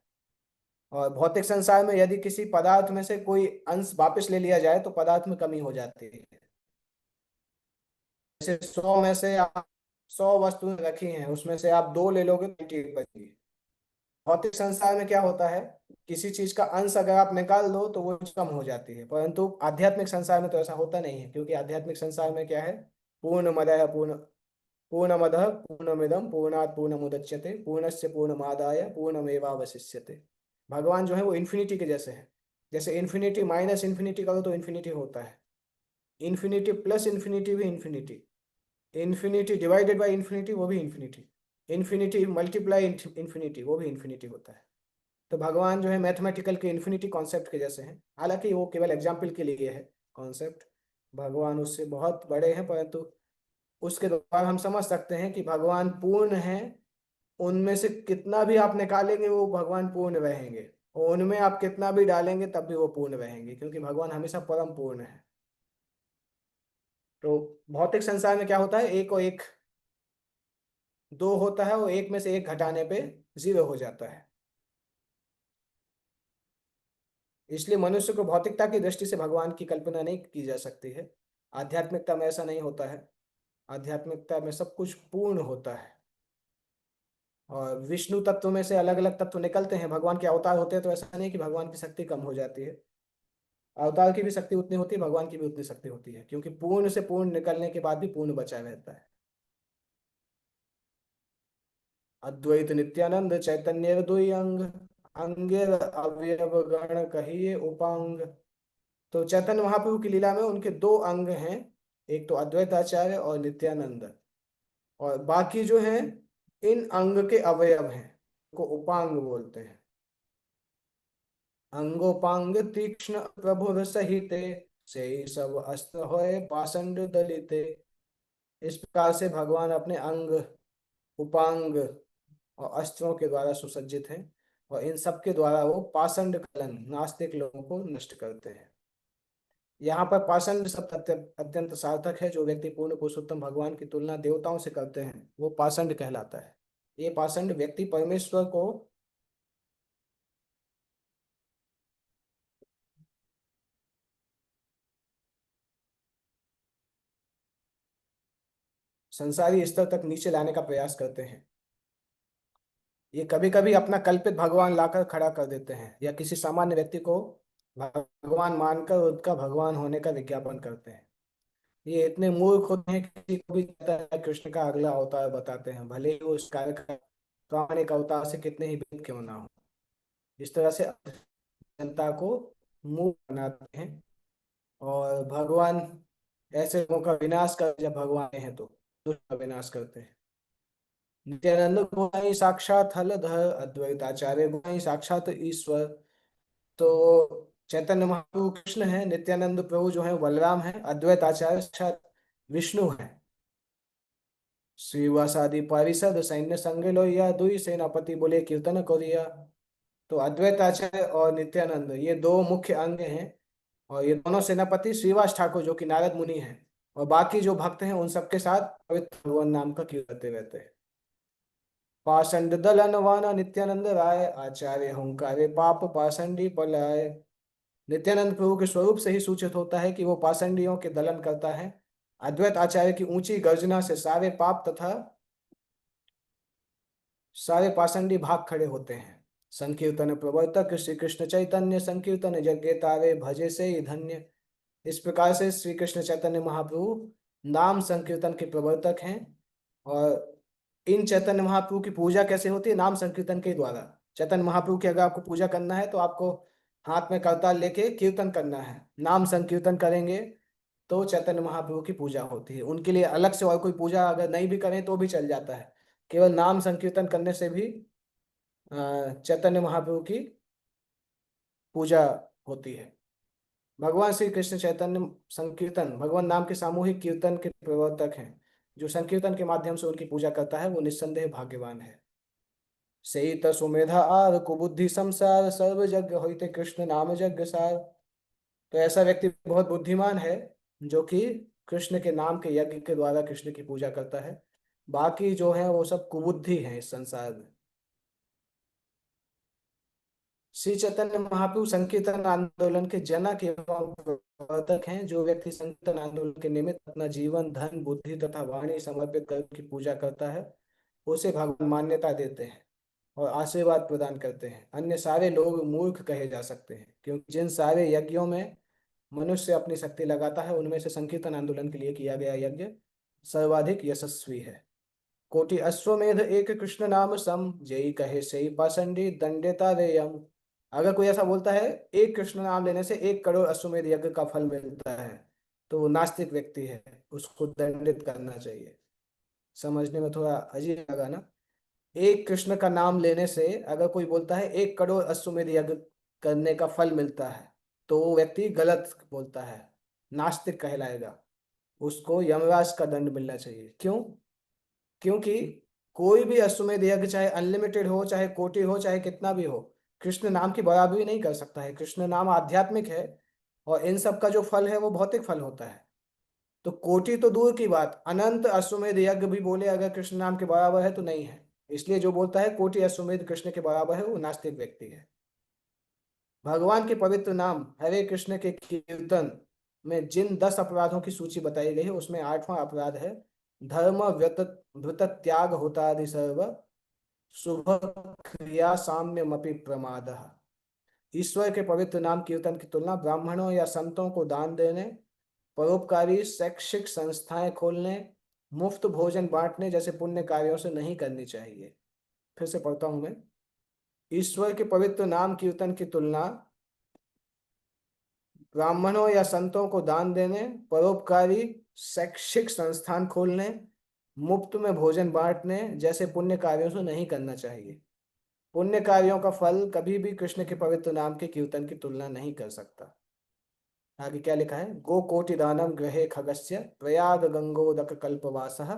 [SPEAKER 1] और भौतिक संसार में यदि किसी पदार्थ में से कोई अंश वापस ले लिया जाए तो पदार्थ में कमी हो जाती है। जैसे 100 में से आप 100 वस्तुएं रखी हैं, उसमें से आप दो ले लोगे तो 98 बचेगी। भौतिक संसार में क्या होता है, किसी चीज का अंश अगर आप निकाल दो तो वो कम हो जाती है। परंतु आध्यात्मिक संसार में तो ऐसा होता नहीं है, क्योंकि आध्यात्मिक संसार में क्या है? पूर्ण पूर्ण पूर्णमदः पूर्णमिदं पूर्णात् पूर्णमुदच्यते पूर्णस्य पूर्णमादाय पूर्णमेवावशिष्यते। भगवान जो है वो इन्फिनिटी के जैसे हैं। जैसे इन्फिनिटी माइनस इन्फिनिटी करो तो इन्फिनिटी होता है। इन्फिनिटी प्लस इन्फिनिटी भी infinity. Infinity divided by infinity वो भी इन्फिनिटी। इन्फिनिटी मल्टीप्लाई इन्फिनिटी वो भी इन्फिनिटी होता है। तो भगवान जो है मैथमेटिकल के इन्फिनिटी कॉन्सेप्ट के जैसे हैं। हालांकि वो केवल एग्जाम्पल के लिए है कॉन्सेप्ट। भगवान उससे बहुत बड़े हैं, परंतु उसके द्वारा हम समझ सकते हैं कि भगवान पूर्ण है। उनमें से कितना भी आप निकालेंगे वो भगवान पूर्ण रहेंगे, और उनमें आप कितना भी डालेंगे तब भी वो पूर्ण रहेंगे, क्योंकि भगवान हमेशा परम पूर्ण है। तो भौतिक संसार में क्या होता है, एक और एक दो होता है, और एक में से एक घटाने पे जीरो हो जाता है। इसलिए मनुष्य को भौतिकता की दृष्टि से भगवान की कल्पना नहीं की जा सकती है। आध्यात्मिकता में ऐसा नहीं होता है। आध्यात्मिकता में सब कुछ पूर्ण होता है। और विष्णु तत्व में से अलग अलग तत्व निकलते हैं, भगवान के अवतार होते हैं, तो ऐसा नहीं कि भगवान की शक्ति कम हो जाती है। अवतार की भी शक्ति उतनी होती है, भगवान की भी उतनी शक्ति होती है, क्योंकि पूर्ण से पूर्ण निकलने के बाद भी पूर्ण बचा रहता है। अद्वैत नित्यानंद चैतन्य दुई अंग, अंगेर अवयव गण कहिए उपांग। तो चैतन्य महाप्रभु की लीला में उनके दो अंग हैं, एक तो अद्वैत आचार्य और नित्यानंद। और बाकी जो हैं इन अंग के अवयव हैं, को उपांग बोलते हैं। अंगोपांग तीक्ष्ण प्रभु सहिते, से सब अस्त्र होए पाषंड दलिते। इस प्रकार से भगवान अपने अंग, उपांग और अस्त्रों के द्वारा सुसज्जित हैं। और इन सब के द्वारा वो पाषंड कलन, नास्तिक लोगों को नष्ट करते हैं। यहाँ पर पाषंड शब्द अत्यंत सार्थक है। जो व्यक्ति पूर्ण पुरुषोत्तम भगवान की तुलना देवताओं से करते हैं वो पाषंड कहलाता है। ये पाषंड व्यक्ति परमेश्वर को संसारी स्तर तक नीचे लाने का प्रयास करते हैं। ये कभी कभी अपना कल्पित भगवान लाकर खड़ा कर देते हैं, या किसी सामान्य व्यक्ति को भगवान मानकर उसका भगवान होने का विज्ञापन करते हैं। ये इतने मूर्ख होते हैं कि किसी को भी कहता है कृष्ण का अगला अवतार बताते हैं, भले ही वो उस कार्य का प्रामाणिक अवतार से कितने ही भिन्न क्यों ना हो। इस तरह से जनता को मूर्ख बनाते हैं। और भगवान ऐसे लोगों का विनाश कर, जब भगवान हैं तो दुष्ट का विनाश करते हैं। नित्यानंद गोसाई साक्षात हलधर, अद्वैत आचार्य गोसाई साक्षात ईश्वर। तो चैतन्य महाप्रभु कृष्ण है, नित्यानंद प्रभु जो है बलराम है, अद्वैत आचार्य साक्षात विष्णु है। श्रीवासादि पारिषद सैन्य संग लोहिया, दुई सेनापति बोले कीर्तन कोरिया। तो अद्वैत आचार्य और नित्यानंद ये दो मुख्य अंग हैं। और ये दोनों सेनापति श्रीवास ठाकुर जो कि नारद मुनि हैं, और बाकी जो भक्त हैं उन सबके साथ पवित्र भगवान नाम का कीर्तन करते रहते हैं। पाषंड दलन वाना नित्यानंद राय, आचार्य हुंकारे पाप पाषंडी पलाय। नित्यानंद प्रभु के स्वरूप से ही सूचित होता है कि वो पाषंडियों के दलन करता है। अद्वैत आचार्य की ऊंची गर्जना से सारे पाप तथा सारे पाषंडी भाग खड़े होते हैं। संकीर्तन प्रवर्तक श्री कृष्ण चैतन्य, संकीर्तन यज्ञ तारे भजे से ही धन्य। इस प्रकार से श्री कृष्ण चैतन्य महाप्रभु नाम संकीर्तन के प्रवर्तक हैं। और इन चैतन्य महाप्रभु की पूजा कैसे होती है? नाम संकीर्तन के द्वारा। चैतन्य महाप्रभु की अगर आपको पूजा करना है तो आपको हाथ में करताल लेके कीर्तन करना है, नाम संकीर्तन करेंगे तो चैतन्य महाप्रभु की पूजा होती है। उनके लिए अलग से और कोई पूजा अगर नहीं भी करें तो भी चल जाता है। केवल नाम संकीर्तन करने से भी चैतन्य महाप्रभु की पूजा होती है। भगवान श्री कृष्ण चैतन्य संकीर्तन भगवान नाम के सामूहिक कीर्तन के प्रवर्तक हैं। जो संकीर्तन के माध्यम से उनकी पूजा करता है वो निस्संदेह भाग्यवान है। सेत सुमेधा आर कुबुद्धि संसार, सर्व यज्ञ होते कृष्ण नाम यज्ञ सार। तो ऐसा व्यक्ति बहुत बुद्धिमान है जो कि कृष्ण के नाम के यज्ञ के द्वारा कृष्ण की पूजा करता है। बाकी जो है वो सब कुबुद्धि है इस संसार में। श्री चैतन्य महाप्रभु संकीर्तन आंदोलन के जनक एवं प्रवर्तक हैं। जो व्यक्ति संकीर्तन आंदोलन के निमित्त अपना जीवन धन बुद्धि तथा वाणी समर्पित कर की पूजा करता है, उसे भगवान मान्यता देते हैं और आशीर्वाद प्रदान करते हैं। अन्य सारे लोग मूर्ख कहे जा सकते हैं, क्योंकि जिन सारे यज्ञों में मनुष्य अपनी शक्ति लगाता है उनमें से संकीर्तन आंदोलन के लिए किया गया यज्ञ सर्वाधिक यशस्वी है। कोटि अश्वमेध एक कृष्ण नाम सम, जेई कहे सेई पाषंडी दंडेता रे यम। अगर कोई ऐसा बोलता है एक कृष्ण नाम लेने से 1 करोड़ अश्वमेध यज्ञ का फल मिलता है, तो वो नास्तिक व्यक्ति है, उसको दंडित करना चाहिए। समझने में थोड़ा अजीब लगा ना? एक कृष्ण का नाम लेने से अगर कोई बोलता है 1 करोड़ अश्वमेध यज्ञ करने का फल मिलता है, तो वो व्यक्ति गलत बोलता है, नास्तिक कहलाएगा। उसको यमराज का दंड मिलना चाहिए। क्यों? क्योंकि कोई भी अश्वमेध यज्ञ चाहे अनलिमिटेड हो, चाहे कोटि हो, चाहे कितना भी हो, कृष्ण नाम की बराबरी नहीं कर सकता है। कृष्ण नाम आध्यात्मिक है और इन सब का जो फल है वो भौतिक फल होता है। तो कोटि तो दूर की बात, अनंत अश्वमेध यज्ञ भी बोले अगर कृष्ण नाम के बराबर है तो नहीं है। इसलिए जो बोलता है कोटि अश्वमेध कृष्ण के बराबर है वो नास्तिक व्यक्ति है। भगवान के पवित्र नाम हरे कृष्ण के कीर्तन में जिन 10 अपराधों की सूची बताई गई है उसमें 8वां अपराध है धर्म व्रत व्रत त्याग होता सर्व, शुभ क्रिया साम्यमपि प्रमाद। ईश्वर के पवित्र नाम कीर्तन की तुलना ब्राह्मणों या संतों को दान देने, परोपकारी शैक्षिक संस्थाएं खोलने, मुफ्त भोजन बांटने जैसे पुण्य कार्यों से नहीं करनी चाहिए। फिर से पढ़ता हूं मैं। ईश्वर के पवित्र नाम कीर्तन की तुलना ब्राह्मणों या संतों को दान देने, परोपकारी शैक्षिक संस्थान खोलने, मुफ्त में भोजन बांटने जैसे पुण्य कार्यों से नहीं करना चाहिए। पुण्य कार्यों का फल कभी भी कृष्ण के पवित्र नाम के कीर्तन की तुलना नहीं कर सकता। आगे क्या लिखा है? गो कोटि दानम गृहे खगस्य, प्रयाग गंगोदक कल्पवासः,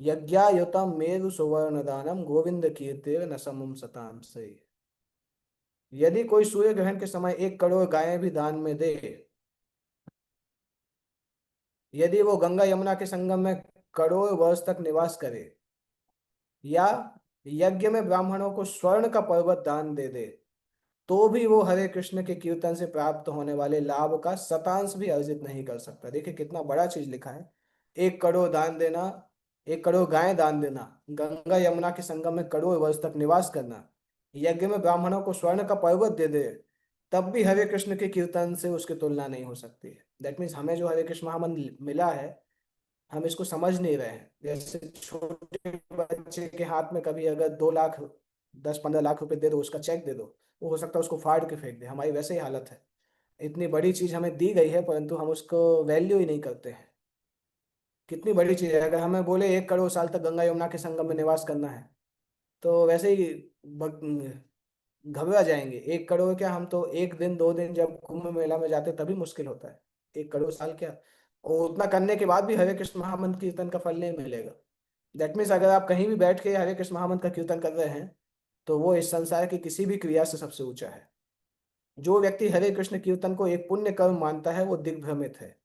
[SPEAKER 1] यज्ञायुतम मेरु सुवर्ण दानम, गोविंद कीर्तिर न समम सताम से। यदि कोई सूर्य ग्रहण के समय 1 करोड़ गायें भी दान में दे, यदि वो गंगा यमुना के संगम में करोड़ वर्ष तक निवास करे, या यज्ञ में ब्राह्मणों को स्वर्ण का पर्वत दान दे दे, तो भी वो हरे कृष्ण के कीर्तन से प्राप्त होने वाले लाभ का शतांश भी अर्जित नहीं कर सकता। देखिए कितना बड़ा चीज लिखा है। 1 करोड़ दान देना, 1 करोड़ गायें दान देना, गंगा यमुना के संगम में करोड़ वर्ष तक निवास करना, यज्ञ में ब्राह्मणों को स्वर्ण का पर्वत दे दे, तब भी हरे कृष्ण के कीर्तन से उसकी तुलना नहीं हो सकती है। दैट मीन्स हमें जो हरे कृष्ण महामंत्र मिला है, हम इसको समझ नहीं रहे हैं। जैसे छोटे बच्चे के हाथ में कभी अगर 2 लाख 10-15 लाख रुपए दे दो, उसका चेक दे दो, वो हो सकता है उसको फाड़ के फेंक दे। हमारी वैसे ही हालत है। इतनी बड़ी चीज हमें दी गई है परंतु हम उसको वैल्यू ही नहीं करते हैं। कितनी बड़ी चीज है, अगर हमें बोले 1 करोड़ साल तक गंगा यमुना के संगम में निवास करना है, तो वैसे ही घबरा जाएंगे। 1 करोड़ क्या, हम तो एक दिन 2 दिन जब कुंभ मेला में जाते तभी मुश्किल होता है। 1 करोड़ साल क्या, और उतना करने के बाद भी हरे कृष्ण महामंत्र कीर्तन का फल नहीं मिलेगा। दैट मीन्स अगर आप कहीं भी बैठ के हरे कृष्ण महामंत्र का कीर्तन कर रहे हैं, तो वो इस संसार की किसी भी क्रिया से सबसे ऊंचा है। जो व्यक्ति हरे कृष्ण कीर्तन को एक पुण्य कर्म मानता है वो दिग्भ्रमित है।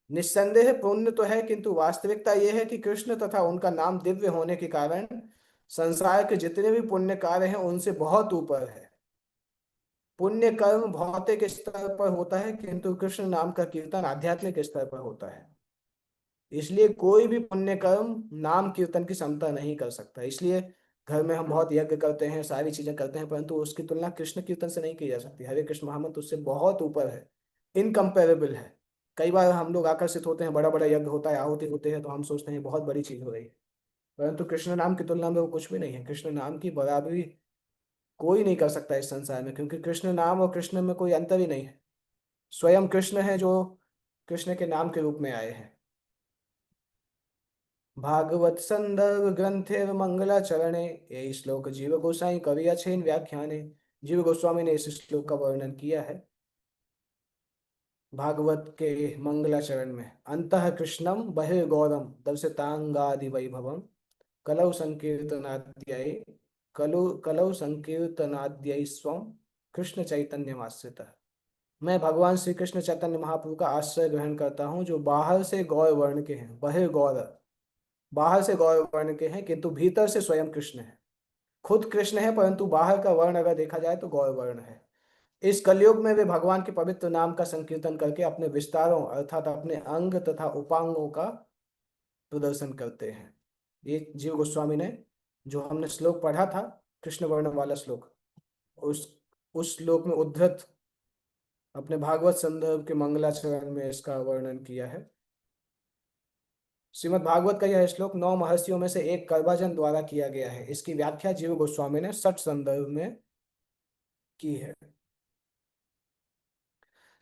[SPEAKER 1] निस्संदेह पुण्य तो है, किंतु वास्तविकता यह है कि कृष्ण तथा उनका नाम दिव्य होने के कारण संसार के जितने भी पुण्य कार्य हैं उनसे बहुत ऊपर है। पुण्य कर्म भौतिक स्तर पर होता है, किंतु कृष्ण नाम का कीर्तन आध्यात्मिक स्तर पर होता है। इसलिए कोई भी पुण्य कर्म नाम कीर्तन की समता नहीं कर सकता। इसलिए घर में हम बहुत यज्ञ करते हैं, सारी चीजें करते हैं, परंतु उसकी तुलना कृष्ण कीर्तन से नहीं की जा सकती। हरे कृष्ण महामंत्र उससे बहुत ऊपर है, इनकम्पेरेबल है। कई बार हम लोग आकर्षित होते हैं, बड़ा बड़ा यज्ञ होता है, आहुति होते हैं, तो हम सोचते हैं बहुत बड़ी चीज हो रही है, परंतु कृष्ण नाम की तुलना में वो कुछ भी नहीं है। कृष्ण नाम की बराबरी कोई नहीं कर सकता इस संसार में, क्योंकि कृष्ण नाम और कृष्ण में कोई अंतर ही नहीं है। स्वयं कृष्ण है जो कृष्ण के नाम के रूप में आए हैं। भागवत संदर्भ ग्रंथे मंगलाचरणे, ये श्लोक जीव गोसाई कवि अच्छेन व्याख्याने। जीव गोस्वामी ने इस श्लोक का वर्णन किया है भागवत के मंगलाचरण में। अंतः कृष्णम बहिर्गौरम दर्शितांगादि वैभवम, कलौ संकीर्तनाद्यै कलौ संकीर्तनाद्यै स्वम कृष्ण चैतन्यमाश्रितः। मैं भगवान श्री कृष्ण चैतन्य महाप्रभु का आश्रय ग्रहण करता हूँ, जो बाहर से गौर वर्ण के हैं। बहिर्गौर, बाहर से गौर वर्ण के हैं किंतु भीतर से स्वयं कृष्ण है। खुद कृष्ण है परंतु बाहर का वर्ण अगर देखा जाए तो गौर वर्ण है। इस कलयुग में वे भगवान के पवित्र नाम का संकीर्तन करके अपने विस्तारों अर्थात अपने अंग तथा उपांगों का प्रदर्शन करते हैं। ये जीव गोस्वामी ने, जो हमने श्लोक पढ़ा था, कृष्ण वर्ण वाला श्लोक, उस उस श्लोक में उद्धृत अपने भागवत संदर्भ के मंगलाचरण में इसका वर्णन किया है। श्रीमद् भागवत का यह श्लोक 9 महर्षियों में से एक कर्वाजन द्वारा किया गया है। इसकी व्याख्या जीव गोस्वामी ने सठ संदर्भ में की है।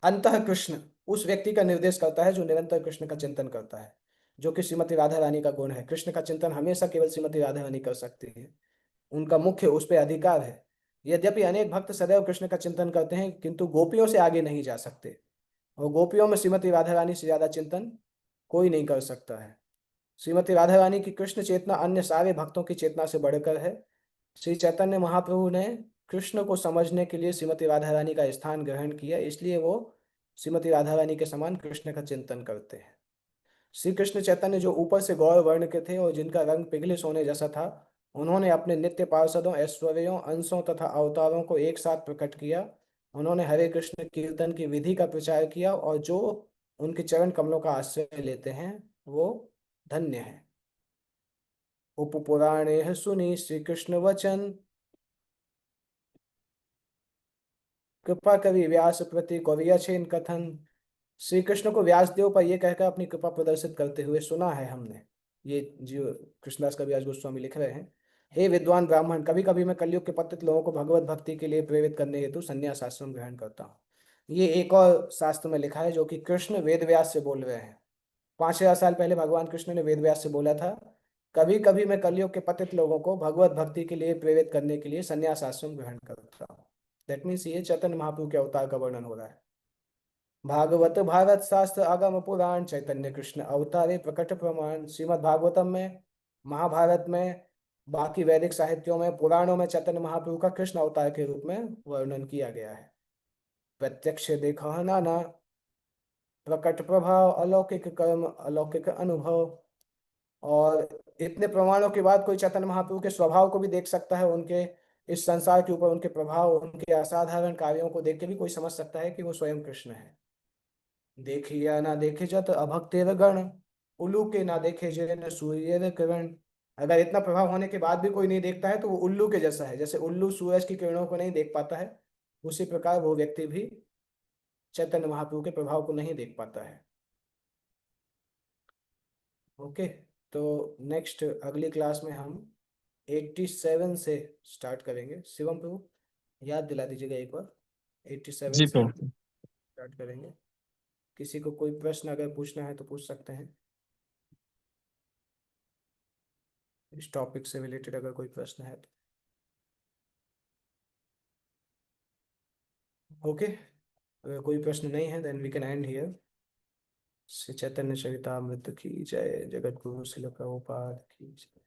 [SPEAKER 1] अंतः कृष्ण उस व्यक्ति का निर्देश करता है जो निरंतर कृष्ण का चिंतन करता है, जो कि श्रीमती राधा रानी का गुण है। कृष्ण का चिंतन हमेशा केवल श्रीमती राधा रानी कर सकती है, उनका मुख्य उस पर अधिकार है। यद्यपि अनेक भक्त सदैव कृष्ण का चिंतन करते हैं किंतु गोपियों से आगे नहीं जा सकते, और गोपियों में श्रीमती राधा रानी से ज्यादा चिंतन कोई नहीं कर सकता है। श्रीमती राधा रानी की कृष्ण चेतना अन्य सारे भक्तों की चेतना से बढ़कर है। श्री चैतन्य महाप्रभु ने कृष्ण को समझने के लिए श्रीमती राधा रानी का स्थान ग्रहण किया, इसलिए वो श्रीमती राधा रानी के समान कृष्ण का चिंतन करते हैं। श्री कृष्ण चैतन्य जो ऊपर से गौर वर्ण के थे और जिनका रंग पिघले सोने जैसा था, उन्होंने अपने नित्य पार्षदों, ऐश्वर्यों, अंशों तथा अवतारों को एक साथ प्रकट किया। उन्होंने हरे कृष्ण कीर्तन की विधि का प्रचार किया, और जो उनके चरण कमलों का आश्रय लेते हैं वो धन्य है। उपपुराणे सुनी श्री कृष्ण वचन, कृपा कवि व्यास प्रति कवियछेन कथन। श्री कृष्ण को व्यास देव पर यह कहकर अपनी कृपा प्रदर्शित करते हुए सुना है हमने। ये जो कृष्णदास कविराज गोस्वामी लिख रहे हैं। हे विद्वान ब्राह्मण, कभी कभी मैं कलयुग के पतित लोगों को भगवत भक्ति के लिए प्रेरित करने हेतु संन्यास आश्रम ग्रहण करता हूँ। ये एक और शास्त्र में लिखा है जो कि कृष्ण वेद व्यास से बोल रहे हैं। 5,000 साल पहले भगवान कृष्ण ने वेद व्यास से बोला था, कभी कभी मैं कलयुग के पतित लोगों को भगवत भक्ति के लिए प्रेरित करने के लिए संन्यास आश्रम ग्रहण करता हूँ। दैट मीन्स ये चैतन्य महाप्रभु के अवतार का वर्णन हो रहा है। भागवत भारत शास्त्र आगम पुराण चैतन्य कृष्ण अवतारे प्रकट प्रमाण। श्रीमद् भागवतम में, महाभारत में, बाकी वैदिक साहित्यों में, पुराणों में चैतन्य महाप्रभु का कृष्ण अवतार के रूप में वर्णन किया गया है। प्रत्यक्ष देखा नाना, प्रकट प्रभाव, अलौकिक कर्म, अलौकिक अनुभव। और इतने प्रमाणों के बाद कोई चैतन्य महाप्रभु के स्वभाव को भी देख सकता है। उनके इस संसार के ऊपर उनके प्रभाव, उनके असाधारण कार्यों को देख के भी कोई समझ सकता है कि वो स्वयं कृष्ण है। देखिया ना देखे जत अभक्तेर गण, उल्लू के ना देखे जैन सूर्य किरण। अगर इतना प्रभाव होने के बाद भी कोई नहीं देखता है तो वो उल्लू के जैसा है। जैसे उल्लू सूरज की किरणों को नहीं देख पाता है, उसी प्रकार वो व्यक्ति भी चैतन्य महाप्रभु के प्रभाव को नहीं देख पाता है। ओके। तो नेक्स्ट अगली क्लास में हम 87 से स्टार्ट करेंगे। शिवम प्रभु याद दिला दीजिएगा एक बार, 87
[SPEAKER 4] जी
[SPEAKER 1] से
[SPEAKER 4] प्रभु।
[SPEAKER 1] स्टार्ट करेंगे। किसी को कोई प्रश्न अगर पूछना है तो पूछ सकते हैं, इस टॉपिक से रिलेटेड अगर कोई प्रश्न है तो। ओके, अगर कोई प्रश्न नहीं है then we can end here. Shri Chaitanya Charitamrita की जय, जगत गुरु शिल प्रभुपाद की जय।